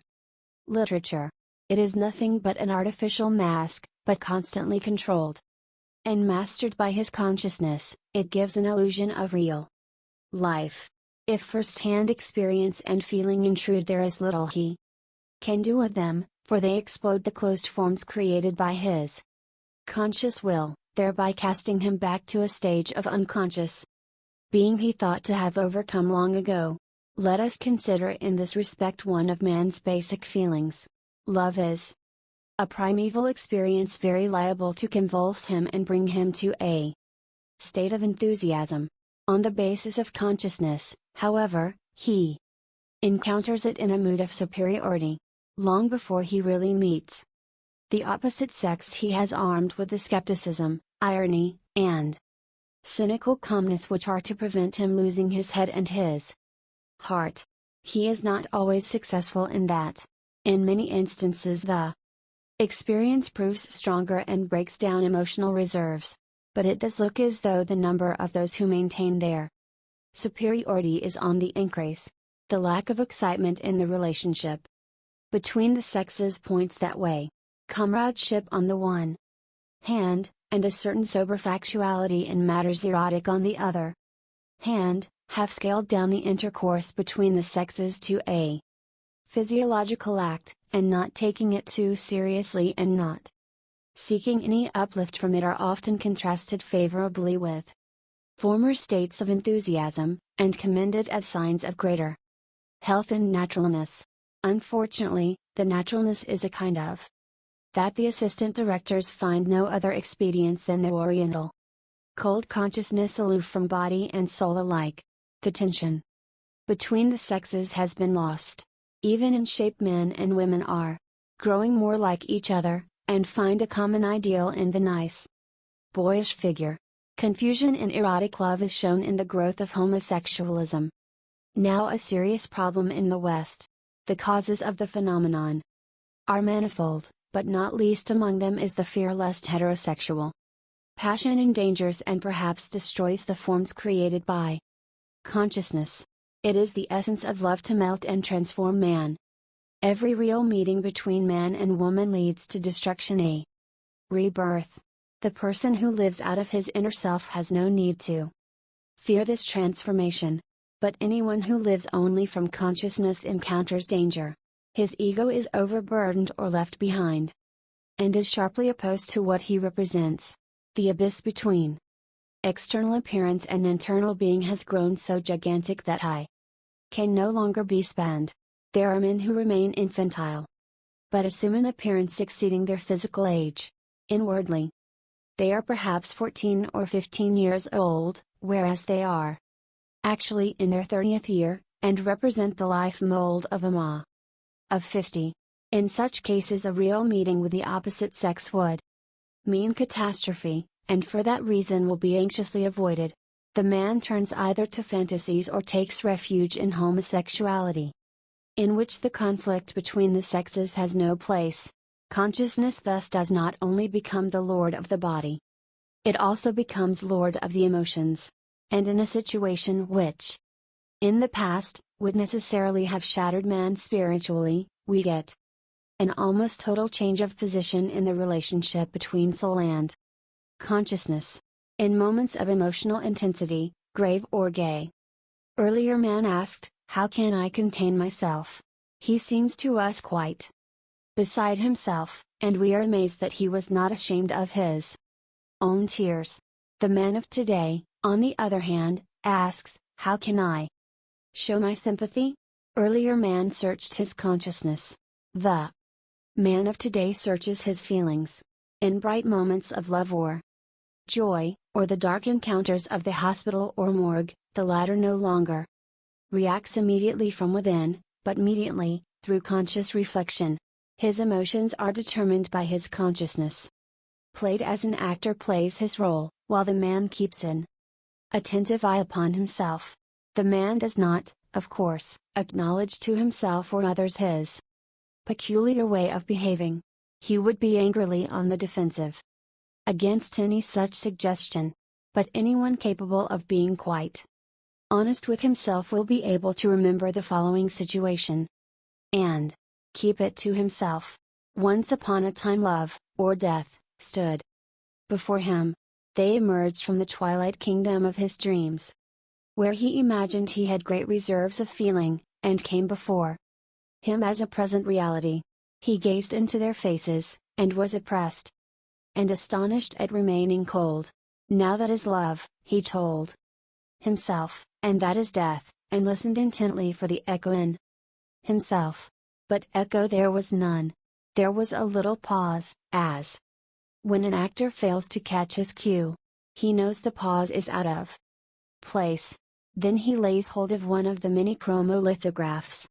literature. It is nothing but an artificial mask, but constantly controlled and mastered by his consciousness. It gives an illusion of real life. If first-hand experience and feeling intrude, there is little he can do with them, for they explode the closed forms created by his conscious will, thereby casting him back to a stage of unconscious being he thought to have overcome long ago. Let us consider in this respect one of man's basic feelings. Love is a primeval experience very liable to convulse him and bring him to a state of enthusiasm. On the basis of consciousness, however, he encounters it in a mood of superiority. Long before he really meets the opposite sex, he has armed with the skepticism, irony, and cynical calmness which are to prevent him losing his head and his heart. He is not always successful in that. In many instances the experience proves stronger and breaks down emotional reserves. But it does look as though the number of those who maintain their superiority is on the increase. The lack of excitement in the relationship between the sexes points that way. Comradeship on the one hand, and a certain sober factuality in matters erotic on the other hand, have scaled down the intercourse between the sexes to a physiological act, and not taking it too seriously and not seeking any uplift from it are often contrasted favorably with former states of enthusiasm, and commended as signs of greater health and naturalness. Unfortunately, the naturalness is a kind of that the assistant directors find no other expedients than the oriental. Cold consciousness aloof from body and soul alike. The tension between the sexes has been lost. Even in shape men and women are growing more like each other, and find a common ideal in the nice, boyish figure. Confusion in erotic love is shown in the growth of homosexualism. Now a serious problem in the West. The causes of the phenomenon are manifold, but not least among them is the fear lest heterosexual passion endangers and perhaps destroys the forms created by consciousness. It is the essence of love to melt and transform man. Every real meeting between man and woman leads to destruction, a rebirth. The person who lives out of his inner self has no need to fear this transformation. But anyone who lives only from consciousness encounters danger. His ego is overburdened or left behind, and is sharply opposed to what he represents. The abyss between external appearance and internal being has grown so gigantic that I can no longer be spanned. There are men who remain infantile, but assume an appearance exceeding their physical age. Inwardly, they are perhaps 14 or 15 years old, whereas they are actually in their 30th year, and represent the life mold of a ma of 50. In such cases a real meeting with the opposite sex would mean catastrophe, and for that reason will be anxiously avoided. The man turns either to fantasies or takes refuge in homosexuality, in which the conflict between the sexes has no place. Consciousness thus does not only become the lord of the body, it also becomes lord of the emotions. And in a situation which, in the past, would necessarily have shattered man spiritually, we get an almost total change of position in the relationship between soul and consciousness. In moments of emotional intensity, grave or gay. Earlier man asked, "How can I contain myself?" He seems to us quite beside himself, and we are amazed that he was not ashamed of his own tears. The man of today, on the other hand, asks, "How can I show my sympathy?" Earlier man searched his consciousness. The man of today searches his feelings. In bright moments of love or joy, or the dark encounters of the hospital or morgue, the latter no longer reacts immediately from within, but mediately, through conscious reflection. His emotions are determined by his consciousness, played as an actor plays his role, while the man keeps an attentive eye upon himself. The man does not, of course, acknowledge to himself or others his peculiar way of behaving. He would be angrily on the defensive against any such suggestion. But anyone capable of being quite honest with himself will be able to remember the following situation, and keep it to himself. Once upon a time love, or death, stood before him. They emerged from the twilight kingdom of his dreams, where he imagined he had great reserves of feeling, and came before him as a present reality. He gazed into their faces, and was oppressed and astonished at remaining cold. Now that is love, he told himself, and that is death, and listened intently for the echo in himself. But echo there was none. There was a little pause, as when an actor fails to catch his cue. He knows the pause is out of place. Then he lays hold of one of the many chromolithographs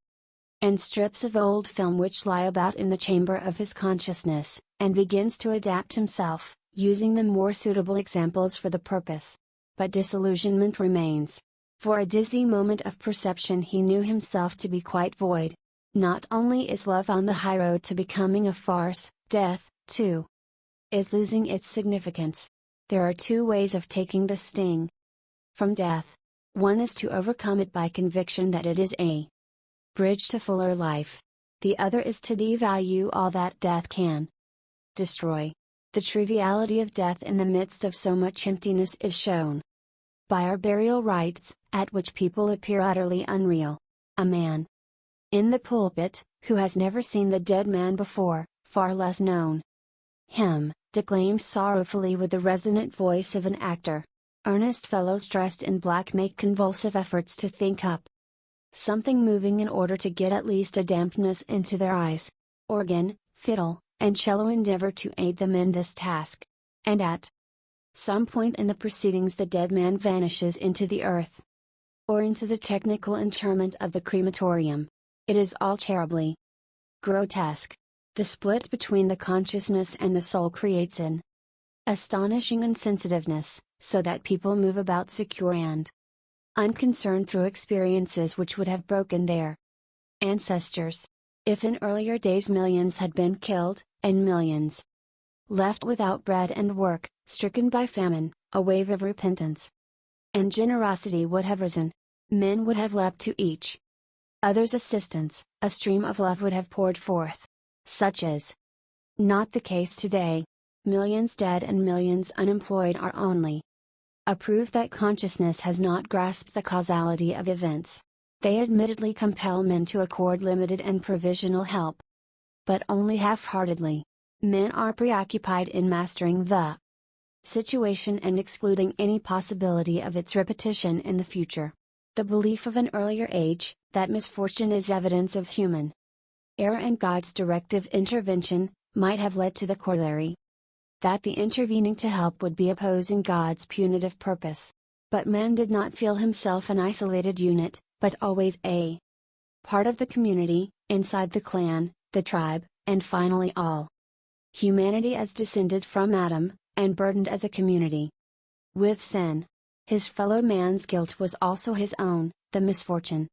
and strips of old film which lie about in the chamber of his consciousness, and begins to adapt himself, using the more suitable examples for the purpose. But disillusionment remains. For a dizzy moment of perception he knew himself to be quite void. Not only is love on the high road to becoming a farce, death, too, is losing its significance. There are two ways of taking the sting from death. One is to overcome it by conviction that it is a bridge to fuller life. The other is to devalue all that death can destroy. The triviality of death in the midst of so much emptiness is shown by our burial rites, at which people appear utterly unreal. A man in the pulpit, who has never seen the dead man before, far less known him, declaims sorrowfully with the resonant voice of an actor. Earnest fellows dressed in black make convulsive efforts to think up something moving in order to get at least a dampness into their eyes. Organ, fiddle, and shall endeavor to aid them in this task. And at some point in the proceedings the dead man vanishes into the earth, or into the technical interment of the crematorium. It is all terribly grotesque. The split between the consciousness and the soul creates an astonishing insensitiveness, so that people move about secure and unconcerned through experiences which would have broken their ancestors. If in earlier days millions had been killed, and millions left without bread and work, stricken by famine, a wave of repentance and generosity would have risen. Men would have leapt to each other's assistance, a stream of love would have poured forth. Such is not the case today. Millions dead and millions unemployed are only a proof that consciousness has not grasped the causality of events. They admittedly compel men to accord limited and provisional help, but only half-heartedly. Men are preoccupied in mastering the situation and excluding any possibility of its repetition in the future. The belief of an earlier age, that misfortune is evidence of human error and God's directive intervention, might have led to the corollary that the intervening to help would be opposing God's punitive purpose. But man did not feel himself an isolated unit, but always a part of the community, inside the clan, the tribe, and finally all humanity as descended from Adam, and burdened as a community with sin. His fellow man's guilt was also his own, the misfortune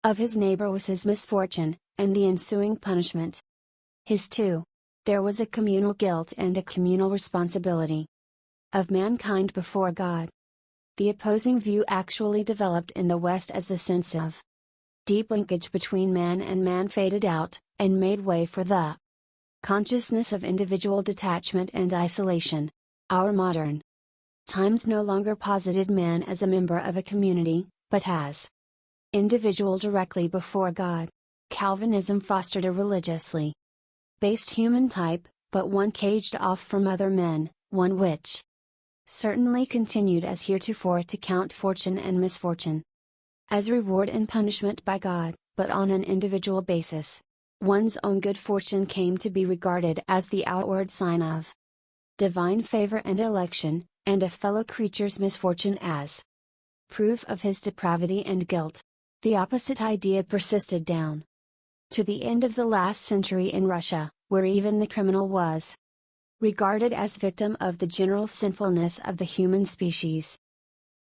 of his neighbor was his misfortune, and the ensuing punishment his too. There was a communal guilt and a communal responsibility of mankind before God. The opposing view actually developed in the West as the sense of deep linkage between man and man faded out, and made way for the consciousness of individual detachment and isolation. Our modern times no longer posited man as a member of a community, but as individual directly before God. Calvinism fostered a religiously based human type, but one caged off from other men, one which certainly continued as heretofore to count fortune and misfortune as reward and punishment by God, but on an individual basis. One's own good fortune came to be regarded as the outward sign of divine favor and election, and a fellow creature's misfortune as proof of his depravity and guilt. The opposite idea persisted down to the end of the last century in Russia, where even the criminal was regarded as victim of the general sinfulness of the human species,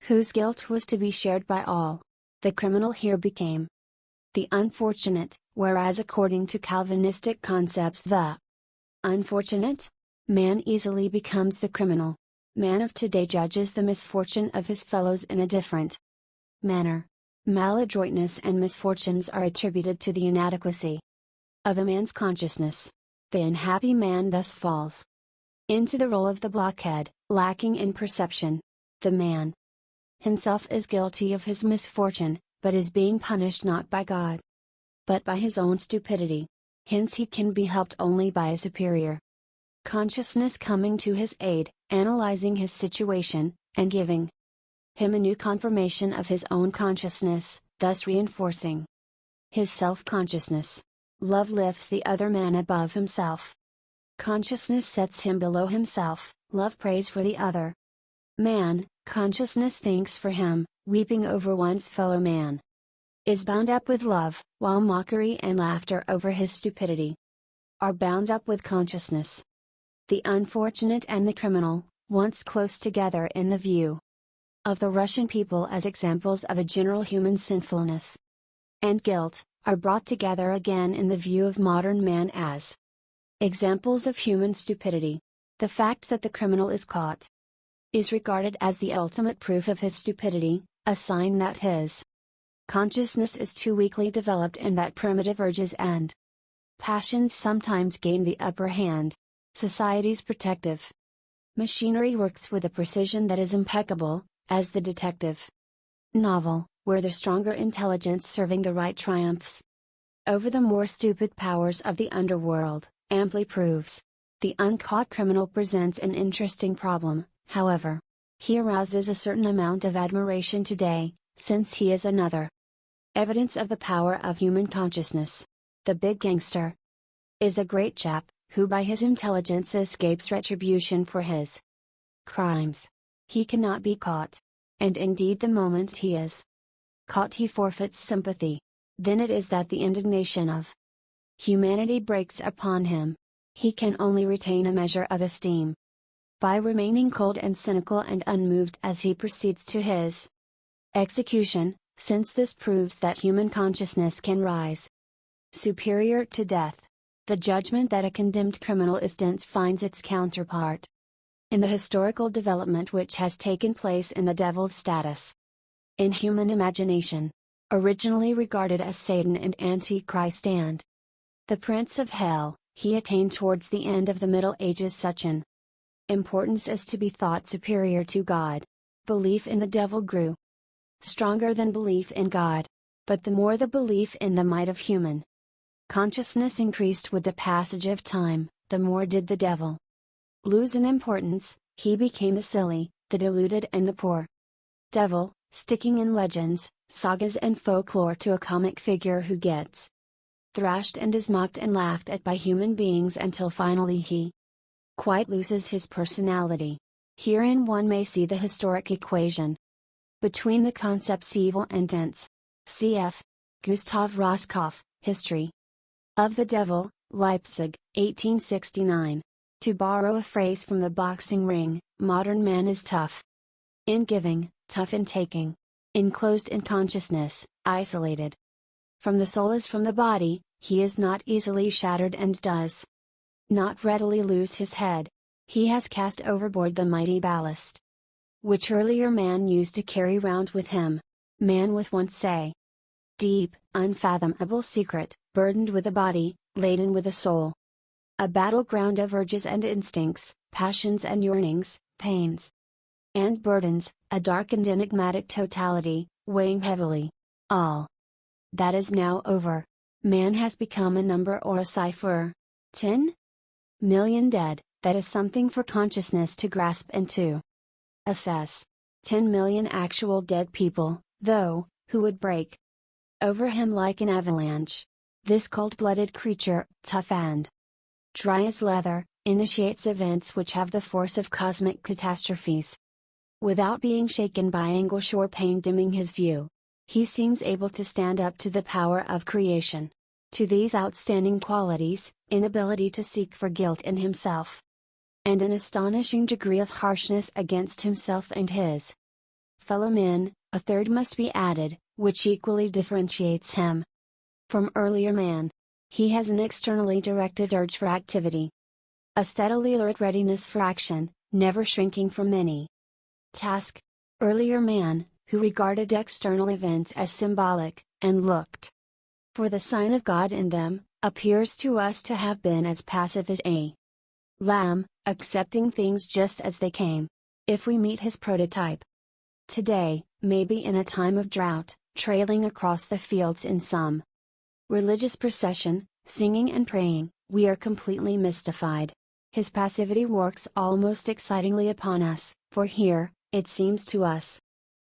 whose guilt was to be shared by all. The criminal here became the unfortunate, whereas according to Calvinistic concepts the unfortunate man easily becomes the criminal. Man of today judges the misfortune of his fellows in a different manner. Maladroitness and misfortunes are attributed to the inadequacy of a man's consciousness. The unhappy man thus falls into the role of the blockhead, lacking in perception. The man himself is guilty of his misfortune, but is being punished not by God, but by his own stupidity. Hence he can be helped only by a superior consciousness coming to his aid, analyzing his situation, and giving him a new confirmation of his own consciousness, thus reinforcing his self-consciousness. Love lifts the other man above himself. Consciousness sets him below himself. Love prays for the other man. Consciousness thinks for him, weeping over one's fellow man is bound up with love, while mockery and laughter over his stupidity are bound up with consciousness. The unfortunate and the criminal, once close together in the view of the Russian people as examples of a general human sinfulness and guilt, are brought together again in the view of modern man as examples of human stupidity. The fact that the criminal is caught is regarded as the ultimate proof of his stupidity, a sign that his consciousness is too weakly developed and that primitive urges and passions sometimes gain the upper hand. Society's protective machinery works with a precision that is impeccable, as the detective novel, where the stronger intelligence serving the right triumphs over the more stupid powers of the underworld, amply proves. The uncaught criminal presents an interesting problem, however. He arouses a certain amount of admiration today, since he is another evidence of the power of human consciousness. The big gangster is a great chap, who by his intelligence escapes retribution for his crimes. He cannot be caught. And indeed the moment he is caught he forfeits sympathy. Then it is that the indignation of humanity breaks upon him. He can only retain a measure of esteem by remaining cold and cynical and unmoved as he proceeds to his execution, since this proves that human consciousness can rise superior to death. The judgment that a condemned criminal is dense finds its counterpart in the historical development which has taken place in the devil's status. In human imagination, originally regarded as Satan and Antichrist and the Prince of Hell, he attained towards the end of the Middle Ages such an importance as to be thought superior to God. Belief in the devil grew stronger than belief in God. But the more the belief in the might of human consciousness increased with the passage of time, the more did the devil lose in importance. He became the silly, the deluded and the poor devil, sticking in legends, sagas and folklore to a comic figure who gets thrashed and is mocked and laughed at by human beings until finally he quite loses his personality. Herein one may see the historic equation between the concepts evil and dense. Cf. Gustav Roscoff, History of the Devil, Leipzig, 1869. To borrow a phrase from the boxing ring, modern man is tough in giving, tough in taking, enclosed in consciousness, isolated from the soul as from the body. He is not easily shattered and does not readily lose his head. He has cast overboard the mighty ballast which earlier man used to carry round with him. Man was once a deep, unfathomable secret, burdened with a body, laden with a soul. A battleground of urges and instincts, passions and yearnings, pains and burdens, a dark and enigmatic totality, weighing heavily. All that is now over. Man has become a number or a cipher. 10 million dead, that is something for consciousness to grasp and to assess. 10 million actual dead people, though, who would break over him like an avalanche. This cold-blooded creature, tough and dry as leather, initiates events which have the force of cosmic catastrophes. Without being shaken by anguish or pain dimming his view, he seems able to stand up to the power of creation. To these outstanding qualities, inability to seek for guilt in himself, and an astonishing degree of harshness against himself and his fellow men, a third must be added, which equally differentiates him from earlier man. He has an externally directed urge for activity, a steadily alert readiness for action, never shrinking from any task. Earlier man, who regarded external events as symbolic, and looked for the sign of God in them, appears to us to have been as passive as a lamb, accepting things just as they came. If we meet his prototype today, maybe in a time of drought, trailing across the fields in some religious procession, singing and praying, we are completely mystified. His passivity works almost excitingly upon us, for here, it seems to us,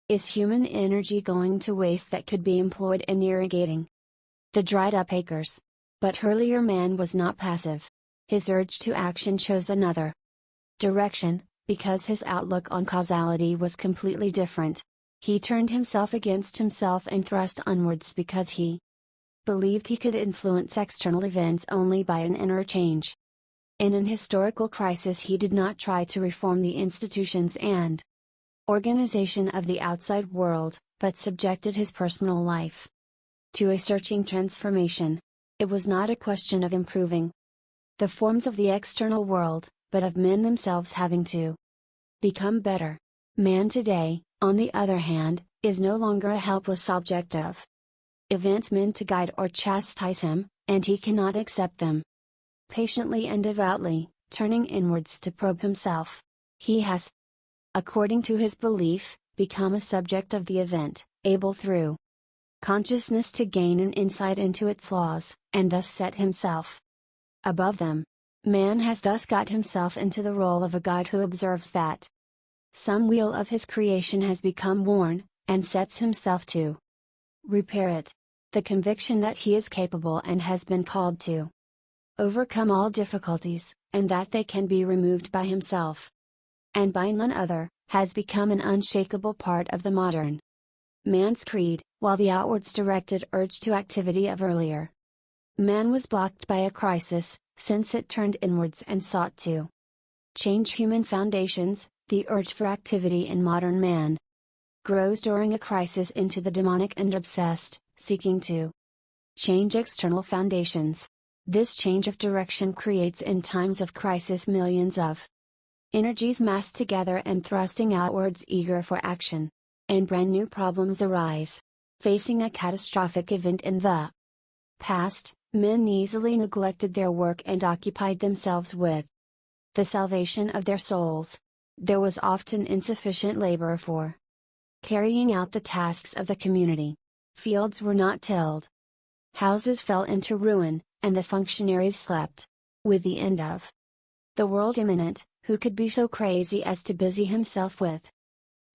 is human energy going to waste that could be employed in irrigating the dried up acres. But earlier man was not passive. His urge to action chose another direction, because his outlook on causality was completely different. He turned himself against himself and thrust onwards because he believed he could influence external events only by an inner change. In an historical crisis he did not try to reform the institutions and organization of the outside world, but subjected his personal life to a searching transformation. It was not a question of improving the forms of the external world, but of men themselves having to become better. Man today, on the other hand, is no longer a helpless object of events meant to guide or chastise him, and he cannot accept them patiently and devoutly, turning inwards to probe himself. He has, according to his belief, become a subject of the event, able through consciousness to gain an insight into its laws, and thus set himself above them. Man has thus got himself into the role of a God who observes that some wheel of his creation has become worn, and sets himself to repair it. The conviction that he is capable and has been called to overcome all difficulties, and that they can be removed by himself, and by none other, has become an unshakable part of the modern man's creed, while the outwards directed urge to activity of earlier man was blocked by a crisis, since it turned inwards and sought to change human foundations. The urge for activity in modern man grows during a crisis into the demonic and obsessed, seeking to change external foundations. This change of direction creates in times of crisis millions of energies massed together and thrusting outwards, eager for action. And brand new problems arise. Facing a catastrophic event in the past, men easily neglected their work and occupied themselves with the salvation of their souls. There was often insufficient labor for carrying out the tasks of the community. Fields were not tilled. Houses fell into ruin, and the functionaries slept. With the end of the world imminent, who could be so crazy as to busy himself with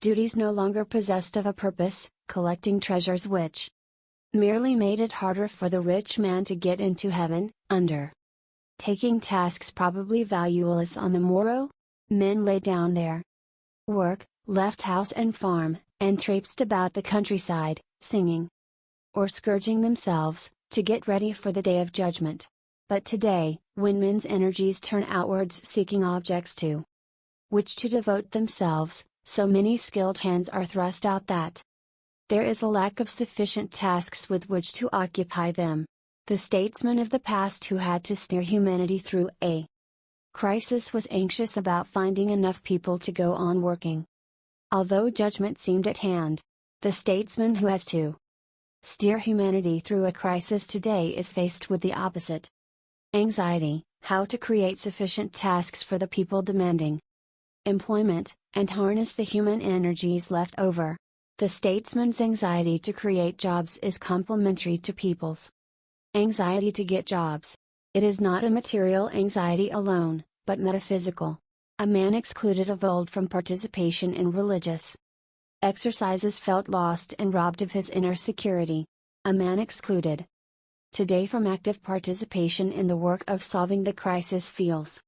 duties no longer possessed of a purpose, collecting treasures which merely made it harder for the rich man to get into heaven, taking tasks probably valueless on the morrow? Men laid down their work, left house and farm, and traipsed about the countryside, singing or scourging themselves, to get ready for the day of judgment. But today, when men's energies turn outwards seeking objects to which to devote themselves, so many skilled hands are thrust out that there is a lack of sufficient tasks with which to occupy them. The statesman of the past who had to steer humanity through a crisis was anxious about finding enough people to go on working. Although judgment seemed at hand, the statesman who has to steer humanity through a crisis today is faced with the opposite anxiety: how to create sufficient tasks for the people demanding employment, and harness the human energies left over. The statesman's anxiety to create jobs is complementary to people's anxiety to get jobs. It is not a material anxiety alone, but metaphysical. A man excluded of old from participation in religious exercises felt lost and robbed of his inner security. A man excluded today from active participation in the work of solving the crisis feels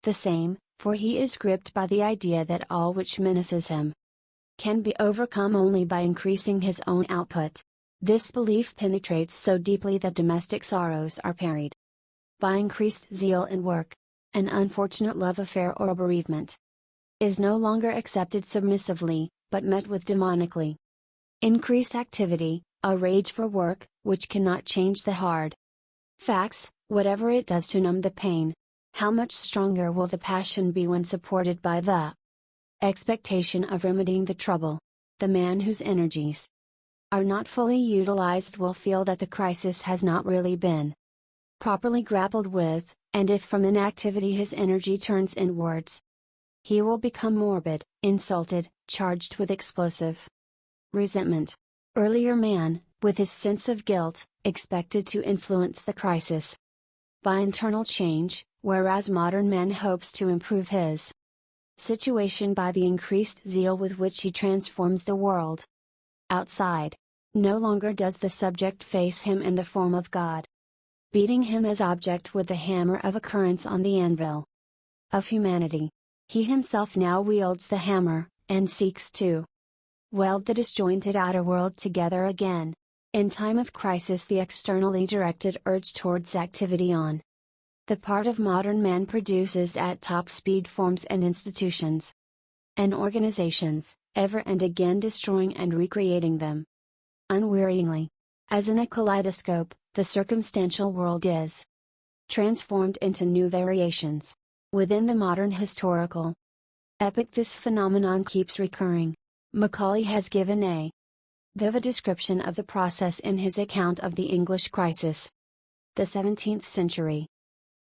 the same, for he is gripped by the idea that all which menaces him can be overcome only by increasing his own output. This belief penetrates so deeply that domestic sorrows are parried by increased zeal in work. An unfortunate love affair or a bereavement is no longer accepted submissively, but met with demonically increased activity, a rage for work, which cannot change the hard facts, whatever it does to numb the pain. How much stronger will the passion be when supported by the expectation of remedying the trouble? The man whose energies are not fully utilized will feel that the crisis has not really been properly grappled with, and if from inactivity his energy turns inwards, he will become morbid, insulted, charged with explosive resentment. Earlier man, with his sense of guilt, expected to influence the crisis by internal change, whereas modern man hopes to improve his situation by the increased zeal with which he transforms the world outside. No longer does the subject face him in the form of God, beating him as object with the hammer of occurrence on the anvil of humanity. He himself now wields the hammer, and seeks to weld the disjointed outer world together again. In time of crisis, the externally directed urge towards activity on the part of modern man produces at top speed forms and institutions and organizations, ever and again destroying and recreating them unwearyingly. As in a kaleidoscope, the circumstantial world is transformed into new variations. Within the modern historical epoch, this phenomenon keeps recurring. Macaulay has given a vivid description of the process in his account of the English crisis, the 17th century.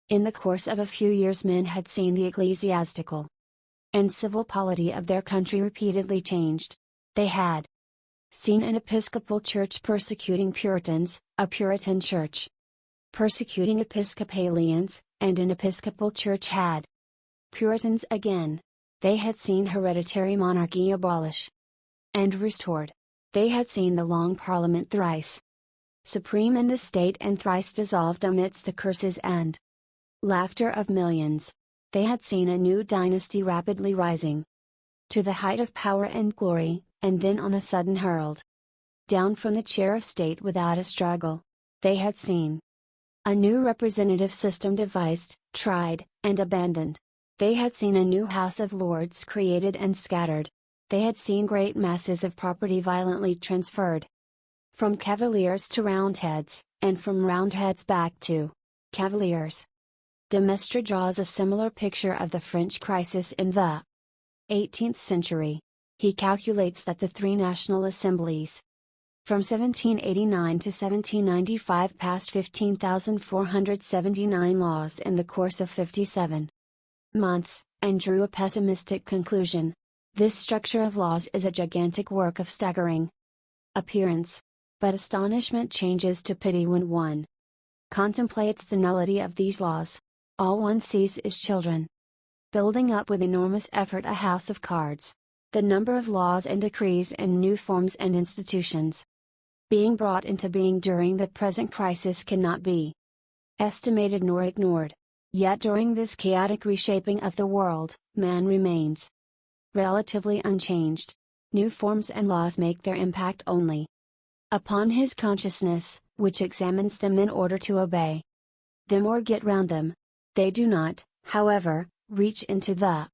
In the course of a few years, men had seen the ecclesiastical and civil polity of their country repeatedly changed. They had seen an Episcopal church persecuting Puritans, a Puritan church persecuting Episcopalians, and an Episcopal church had Puritans again. They had seen hereditary monarchy abolished and restored. They had seen the Long Parliament thrice supreme in the state and thrice dissolved amidst the curses and laughter of millions. They had seen a new dynasty rapidly rising to the height of power and glory, and then on a sudden hurled down from the chair of state without a struggle. They had seen a new representative system devised, tried, and abandoned. They had seen a new House of Lords created and scattered. They had seen great masses of property violently transferred from cavaliers to roundheads, and from roundheads back to cavaliers. De Maistre draws a similar picture of the French crisis in the 18th century. He calculates that the three national assemblies from 1789 to 1795 passed 15,479 laws in the course of 57 months, and drew a pessimistic conclusion. This structure of laws is a gigantic work of staggering appearance. But astonishment changes to pity when one contemplates the nullity of these laws. All one sees is children building up with enormous effort a house of cards. The number of laws and decrees and new forms and institutions being brought into being during the present crisis cannot be estimated nor ignored. Yet during this chaotic reshaping of the world, man remains relatively unchanged. New forms and laws make their impact only upon his consciousness, which examines them in order to obey them or get round them. They do not, however, reach into the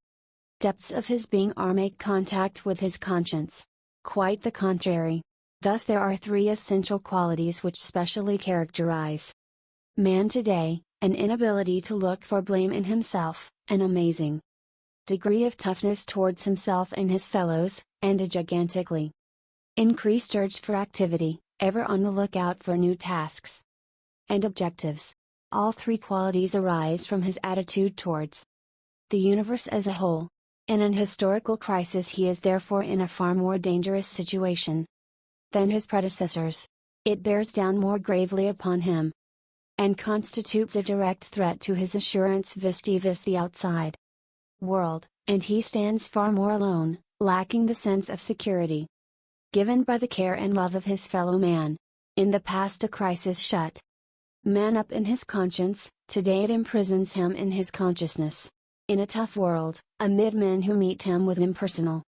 depths of his being or make contact with his conscience. Quite the contrary. Thus there are three essential qualities which specially characterize man today: an inability to look for blame in himself, an amazing degree of toughness towards himself and his fellows, and a gigantically increased urge for activity, ever on the lookout for new tasks and objectives. All three qualities arise from his attitude towards the universe as a whole. In an historical crisis he is therefore in a far more dangerous situation than his predecessors. It bears down more gravely upon him, and constitutes a direct threat to his assurance vis-a-vis the outside world, and he stands far more alone, lacking the sense of security given by the care and love of his fellow man. In the past a crisis shut man up in his conscience, today it imprisons him in his consciousness. In a tough world, amid men who meet him with impersonal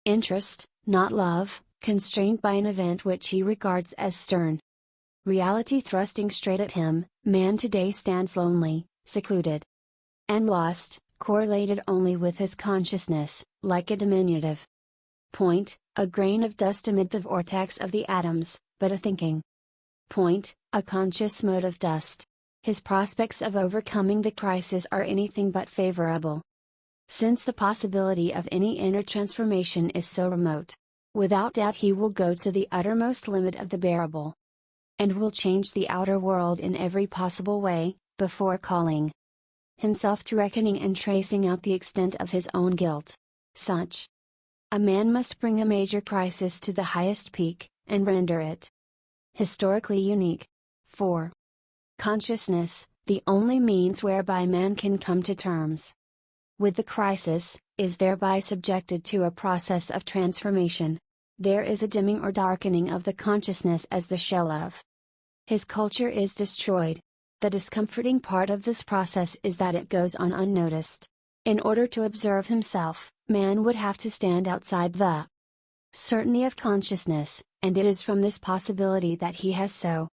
interest, not love, constrained by an event which he regards as stern reality thrusting straight at him, man today stands lonely, secluded, and lost, correlated only with his consciousness, like a diminutive point, a grain of dust amid the vortex of the atoms, but a thinking point, a conscious mote of dust. His prospects of overcoming the crisis are anything but favorable, since the possibility of any inner transformation is so remote. Without doubt he will go to the uttermost limit of the bearable, and will change the outer world in every possible way, before calling himself to reckoning and tracing out the extent of his own guilt. Such a man must bring a major crisis to the highest peak, and render it historically unique. 4. Consciousness, the only means whereby man can come to terms with the crisis, is thereby subjected to a process of transformation. There is a dimming or darkening of the consciousness as the shell of his culture is destroyed. The discomforting part of this process is that it goes on unnoticed. In order to observe himself, man would have to stand outside the certainty of consciousness, and it is from this possibility that he has so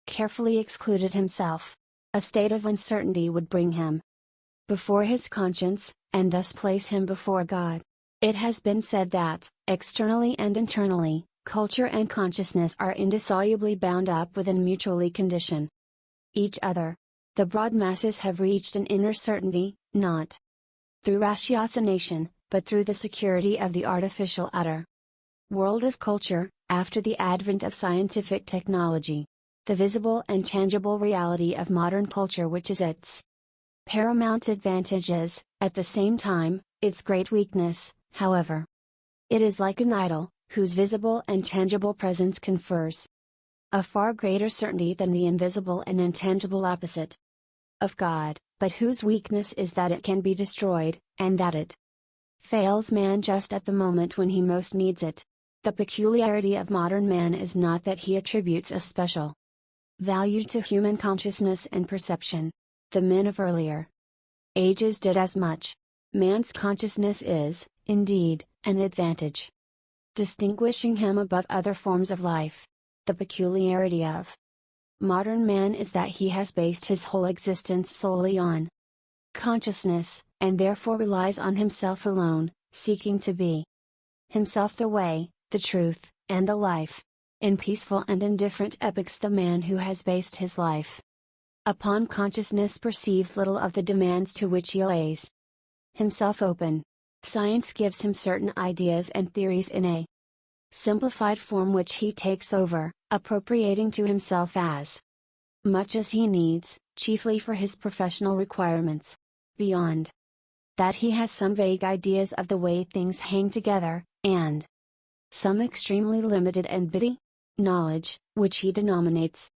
carefully excluded himself. A state of uncertainty would bring him before his conscience, and thus place him before God. It has been said that, externally and internally, culture and consciousness are indissolubly bound up with and mutually condition each other. The broad masses have reached an inner certainty, not through ratiocination, but through the security of the artificial outer world of culture, after the advent of scientific technology. The visible and tangible reality of modern culture, which is its paramount advantage, is, at the same time, its great weakness, however. It is like an idol, whose visible and tangible presence confers a far greater certainty than the invisible and intangible opposite of God, but whose weakness is that it can be destroyed, and that it fails man just at the moment when he most needs it. The peculiarity of modern man is not that he attributes a special value to human consciousness and perception, The men of earlier ages did as much. Man's consciousness is, indeed, an advantage, distinguishing him above other forms of life. The peculiarity of modern man is that he has based his whole existence solely on consciousness, and therefore relies on himself alone, seeking to be himself the way, the truth, and the life. In peaceful and indifferent epochs, the man who has based his life upon consciousness perceives little of the demands to which he lays himself open. Science gives him certain ideas and theories in a simplified form which he takes over, appropriating to himself as much as he needs, chiefly for his professional requirements. Beyond that, he has some vague ideas of the way things hang together, and some extremely limited and bitty knowledge, which he denominates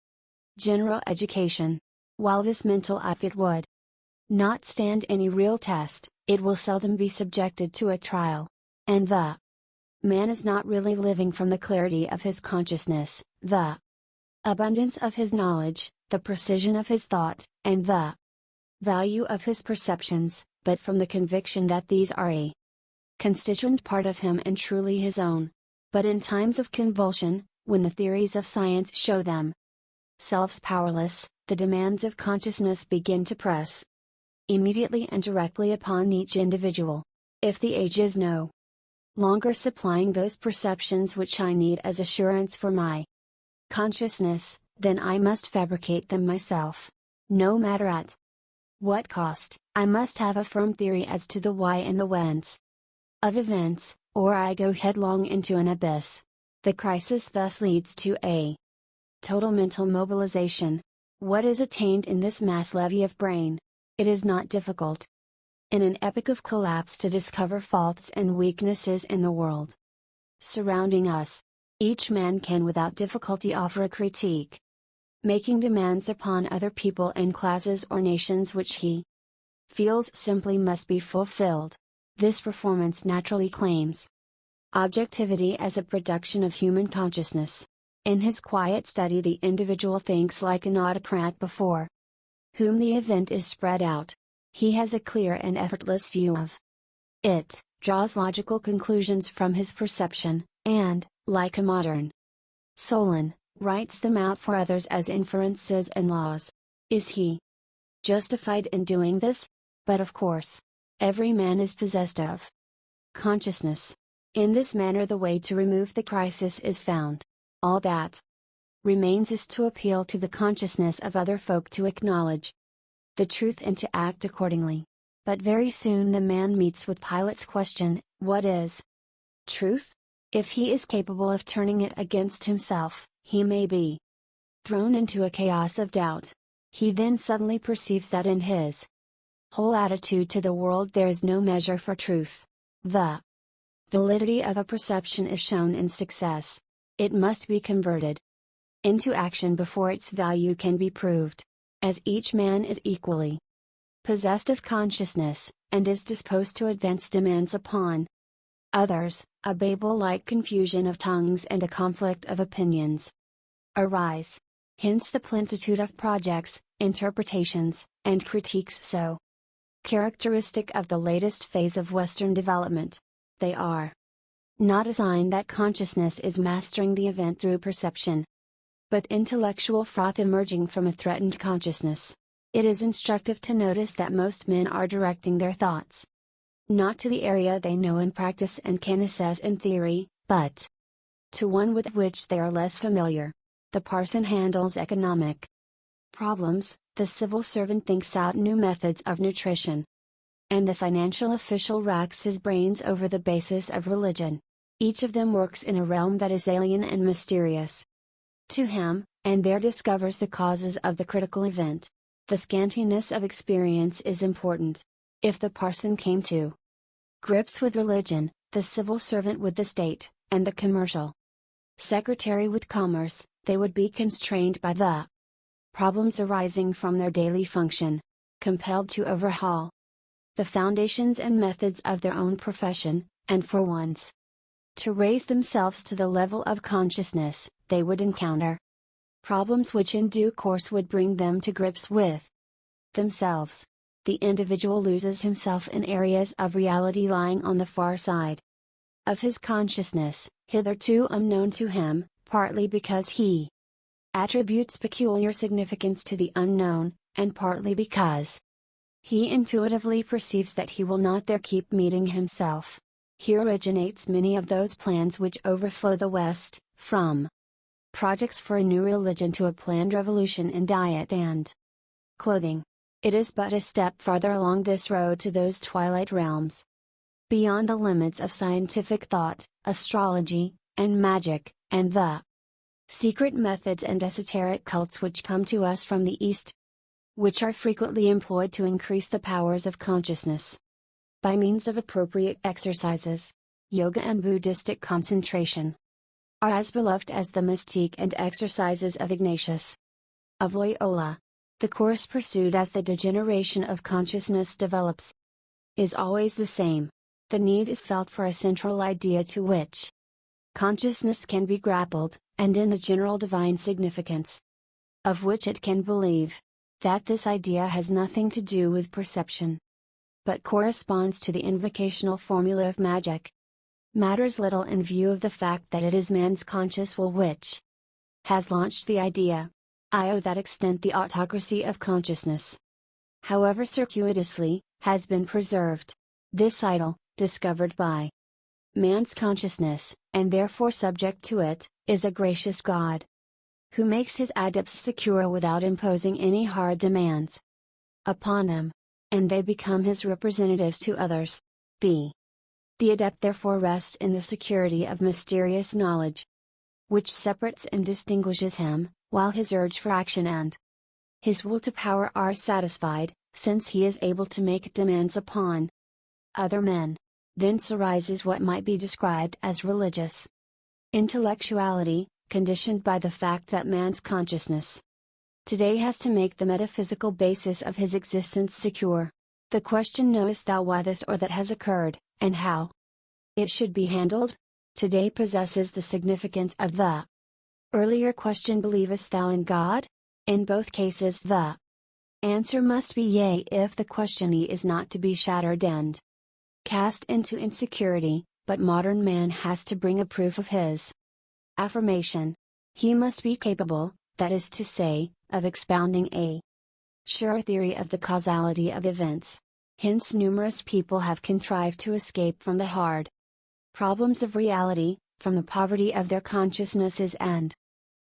general education. While this mental outfit would not stand any real test, it will seldom be subjected to a trial. And the man is not really living from the clarity of his consciousness, the abundance of his knowledge, the precision of his thought, and the value of his perceptions, but from the conviction that these are a constituent part of him and truly his own. But in times of convulsion, when the theories of science show themselves powerless, the demands of consciousness begin to press immediately and directly upon each individual. If the age is no longer supplying those perceptions which I need as assurance for my consciousness, then I must fabricate them myself. No matter at what cost, I must have a firm theory as to the why and the whence of events, or I go headlong into an abyss. The crisis thus leads to a total mental mobilization. What is attained in this mass levy of brain? It is not difficult, in an epoch of collapse, to discover faults and weaknesses in the world surrounding us. Each man can without difficulty offer a critique, making demands upon other people and classes or nations which he feels simply must be fulfilled. This performance naturally claims objectivity as a production of human consciousness. In his quiet study, the individual thinks like an autocrat before whom the event is spread out. He has a clear and effortless view of it, draws logical conclusions from his perception, and, like a modern Solon, writes them out for others as inferences and laws. Is he justified in doing this? But of course, every man is possessed of consciousness. In this manner the way to remove the crisis is found. All that remains is to appeal to the consciousness of other folk to acknowledge the truth and to act accordingly. But very soon the man meets with Pilate's question, what is truth? If he is capable of turning it against himself, he may be thrown into a chaos of doubt. He then suddenly perceives that in his whole attitude to the world there is no measure for truth. The validity of a perception is shown in success. It must be converted into action before its value can be proved. As each man is equally possessed of consciousness, and is disposed to advance demands upon others, a Babel-like confusion of tongues and a conflict of opinions arise. Hence the plentitude of projects, interpretations, and critiques so characteristic of the latest phase of Western development. They are not a sign that consciousness is mastering the event through perception, but intellectual froth emerging from a threatened consciousness. It is instructive to notice that most men are directing their thoughts not to the area they know and practice and can assess in theory, but to one with which they are less familiar. The parson handles economic problems, the civil servant thinks out new methods of nutrition, and the financial official racks his brains over the basis of religion. Each of them works in a realm that is alien and mysterious to him, and there discovers the causes of the critical event. The scantiness of experience is important. If the parson came to grips with religion, the civil servant with the state, and the commercial secretary with commerce, they would be constrained by the problems arising from their daily function, compelled to overhaul the foundations and methods of their own profession, and for once to raise themselves to the level of consciousness, they would encounter problems which in due course would bring them to grips with themselves. The individual loses himself in areas of reality lying on the far side of his consciousness, hitherto unknown to him, partly because he attributes peculiar significance to the unknown, and partly because he intuitively perceives that he will not there keep meeting himself. Here originates many of those plans which overflow the West, from projects for a new religion to a planned revolution in diet and clothing. It is but a step farther along this road to those twilight realms, beyond the limits of scientific thought, astrology, and magic, and the secret methods and esoteric cults which come to us from the East, which are frequently employed to increase the powers of consciousness by means of appropriate exercises. Yoga and Buddhistic concentration are as beloved as the mystique and exercises of Ignatius of Loyola. The course pursued as the degeneration of consciousness develops is always the same. The need is felt for a central idea to which consciousness can be grappled, and in the general divine significance of which it can believe that this idea has nothing to do with perception, but corresponds to the invocational formula of magic, matters little in view of the fact that it is man's conscious will which has launched the idea. I owe that extent the autocracy of consciousness, however circuitously, has been preserved. This idol, discovered by man's consciousness, and therefore subject to it, is a gracious God, who makes his adepts secure without imposing any hard demands upon them, and they become his representatives to others. B. The adept therefore rests in the security of mysterious knowledge, which separates and distinguishes him, while his urge for action and his will to power are satisfied, since he is able to make demands upon other men. Thence arises what might be described as religious intellectuality, conditioned by the fact that man's consciousness today has to make the metaphysical basis of his existence secure. The question, knowest thou why this or that has occurred, and how it should be handled? Today possesses the significance of the earlier question, believest thou in God? In both cases the answer must be yea if the questionee is not to be shattered and cast into insecurity, but modern man has to bring a proof of his affirmation. He must be capable, that is to say, of expounding a sure theory of the causality of events. Hence numerous people have contrived to escape from the hard problems of reality, from the poverty of their consciousnesses and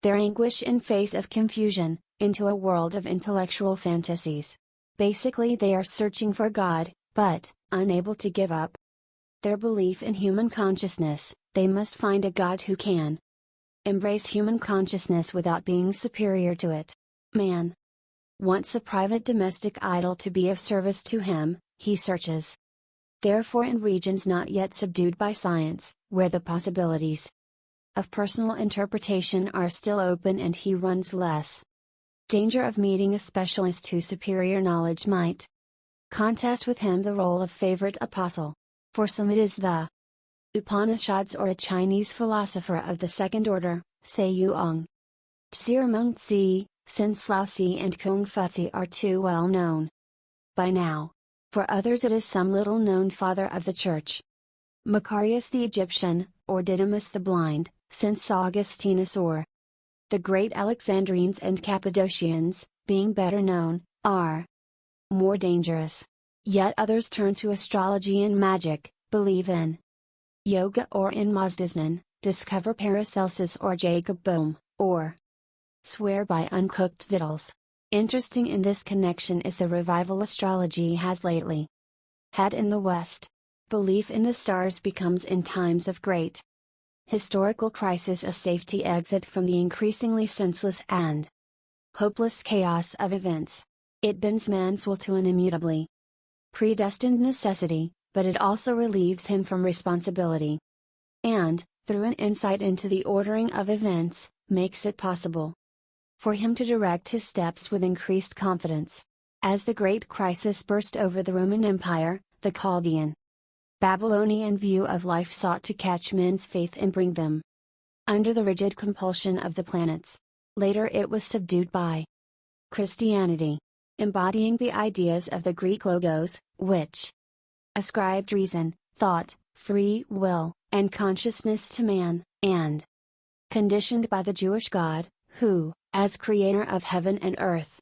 their anguish in face of confusion, into a world of intellectual fantasies. Basically they are searching for God, but, unable to give up their belief in human consciousness, they must find a God who can embrace human consciousness without being superior to it. Man wants a private domestic idol to be of service to him. He searches therefore in regions not yet subdued by science, where the possibilities of personal interpretation are still open, and he runs less danger of meeting a specialist whose superior knowledge might contest with him the role of favorite apostle. For some it is the Upanishads or a Chinese philosopher of the second order, say Yuang Tzu, Meng Tzi, since Lao Tzu and Kung Fu Tzu are too well known by now. For others it is some little known father of the church, Macarius the Egyptian, or Didymus the blind, since Augustinus or the great Alexandrians and Cappadocians, being better known, are more dangerous. Yet others turn to astrology and magic, believe in yoga or in Mazdasnan, discover Paracelsus or Jacob Boehme, or swear by uncooked victuals. Interesting in this connection is the revival astrology has lately had in the West. Belief in the stars becomes in times of great historical crisis a safety exit from the increasingly senseless and hopeless chaos of events. It bends man's will to an immutably predestined necessity, but it also relieves him from responsibility. And, through an insight into the ordering of events, makes it possible for him to direct his steps with increased confidence. As the great crisis burst over the Roman Empire, the Chaldean Babylonian view of life sought to catch men's faith and bring them under the rigid compulsion of the planets. Later it was subdued by Christianity. embodying the ideas of the Greek logos, which ascribed reason, thought, free will, and consciousness to man, and conditioned by the Jewish God, who, as creator of heaven and earth,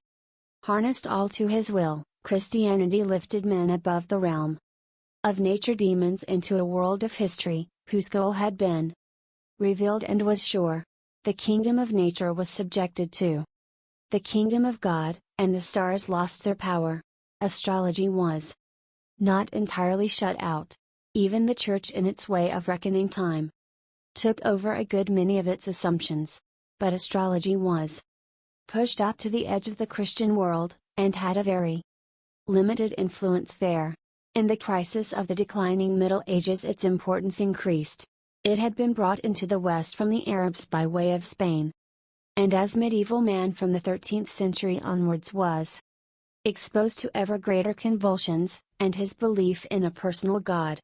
harnessed all to his will. Christianity lifted men above the realm of nature demons into a world of history, whose goal had been revealed and was sure. The kingdom of nature was subjected to the kingdom of God, and the stars lost their power. Astrology was not entirely shut out. Even the church, in its way of reckoning time, took over a good many of its assumptions. But astrology was pushed out to the edge of the Christian world, and had a very limited influence there. In the crisis of the declining Middle Ages, its importance increased. It had been brought into the West from the Arabs by way of Spain, and as medieval man from the 13th century onwards was exposed to ever greater convulsions, and his belief in a personal God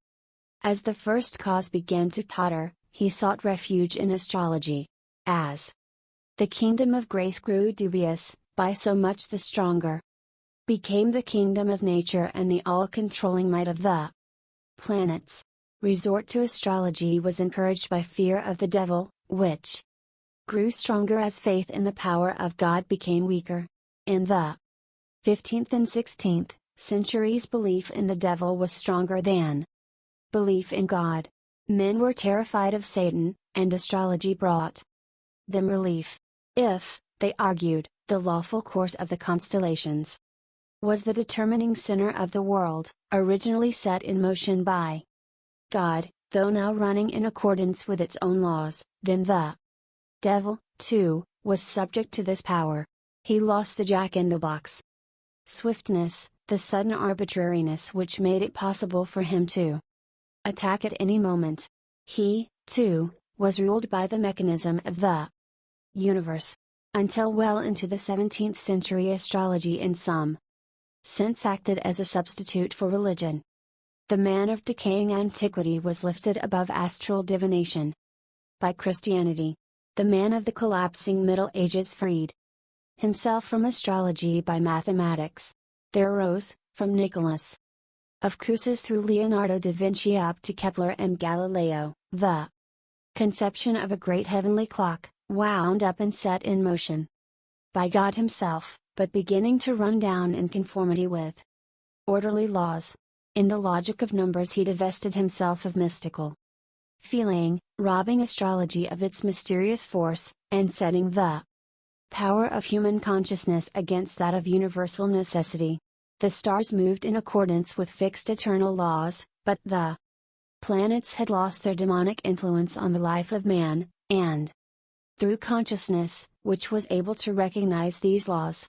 as the first cause began to totter, he sought refuge in astrology. As the kingdom of grace grew dubious, by so much the stronger became the kingdom of nature and the all-controlling might of the planets. Resort to astrology was encouraged by fear of the devil, which grew stronger as faith in the power of God became weaker. In the 15th and 16th centuries, belief in the devil was stronger than belief in God. Men were terrified of Satan, and astrology brought them relief. If, they argued, the lawful course of the constellations was the determining center of the world, originally set in motion by God, though now running in accordance with its own laws, then the devil, too, was subject to this power. He lost the jack-in-the-box swiftness, the sudden arbitrariness which made it possible for him to attack at any moment. He, too, was ruled by the mechanism of the universe. Until well into the 17th century, astrology in some sense acted as a substitute for religion. The man of decaying antiquity was lifted above astral divination by Christianity. The man of the collapsing Middle Ages freed himself from astrology by mathematics. There arose, from Nicholas of Cusa's through Leonardo da Vinci up to Kepler and Galileo, the conception of a great heavenly clock, wound up and set in motion by God himself, but beginning to run down in conformity with orderly laws. In the logic of numbers, he divested himself of mystical feeling, robbing astrology of its mysterious force, and setting the power of human consciousness against that of universal necessity. The stars moved in accordance with fixed eternal laws, but the planets had lost their demonic influence on the life of man, and through consciousness, which was able to recognize these laws,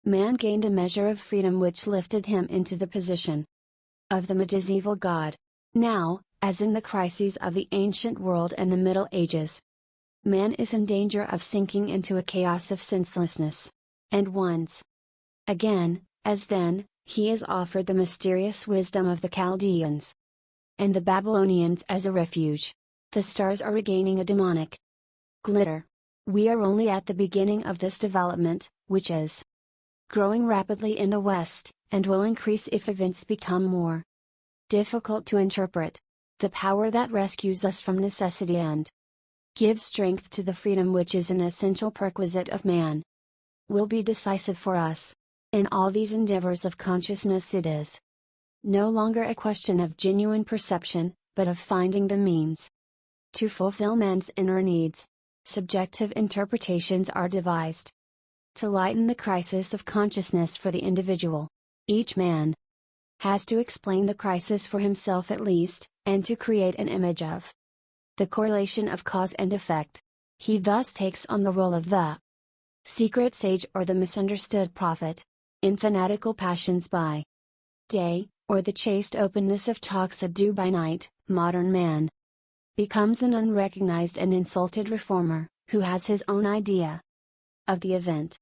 man gained a measure of freedom which lifted him into the position of the medieval God. Now, as in the crises of the ancient world and the Middle Ages, man is in danger of sinking into a chaos of senselessness. And once again, as then, he is offered the mysterious wisdom of the Chaldeans and the Babylonians as a refuge. The stars are regaining a demonic glitter. We are only at the beginning of this development, which is growing rapidly in the West, and will increase if events become more difficult to interpret. The power that rescues us from necessity and gives strength to the freedom which is an essential perquisite of man will be decisive for us. In all these endeavors of consciousness, it is no longer a question of genuine perception, but of finding the means to fulfill man's inner needs. Subjective interpretations are devised to lighten the crisis of consciousness for the individual. Each man has to explain the crisis for himself at least, and to create an image of the correlation of cause and effect. He thus takes on the role of the secret sage or the misunderstood prophet. In fanatical passions by day, or the chaste openness of talk subdued by night, modern man becomes an unrecognized and insulted reformer, who has his own idea of the event.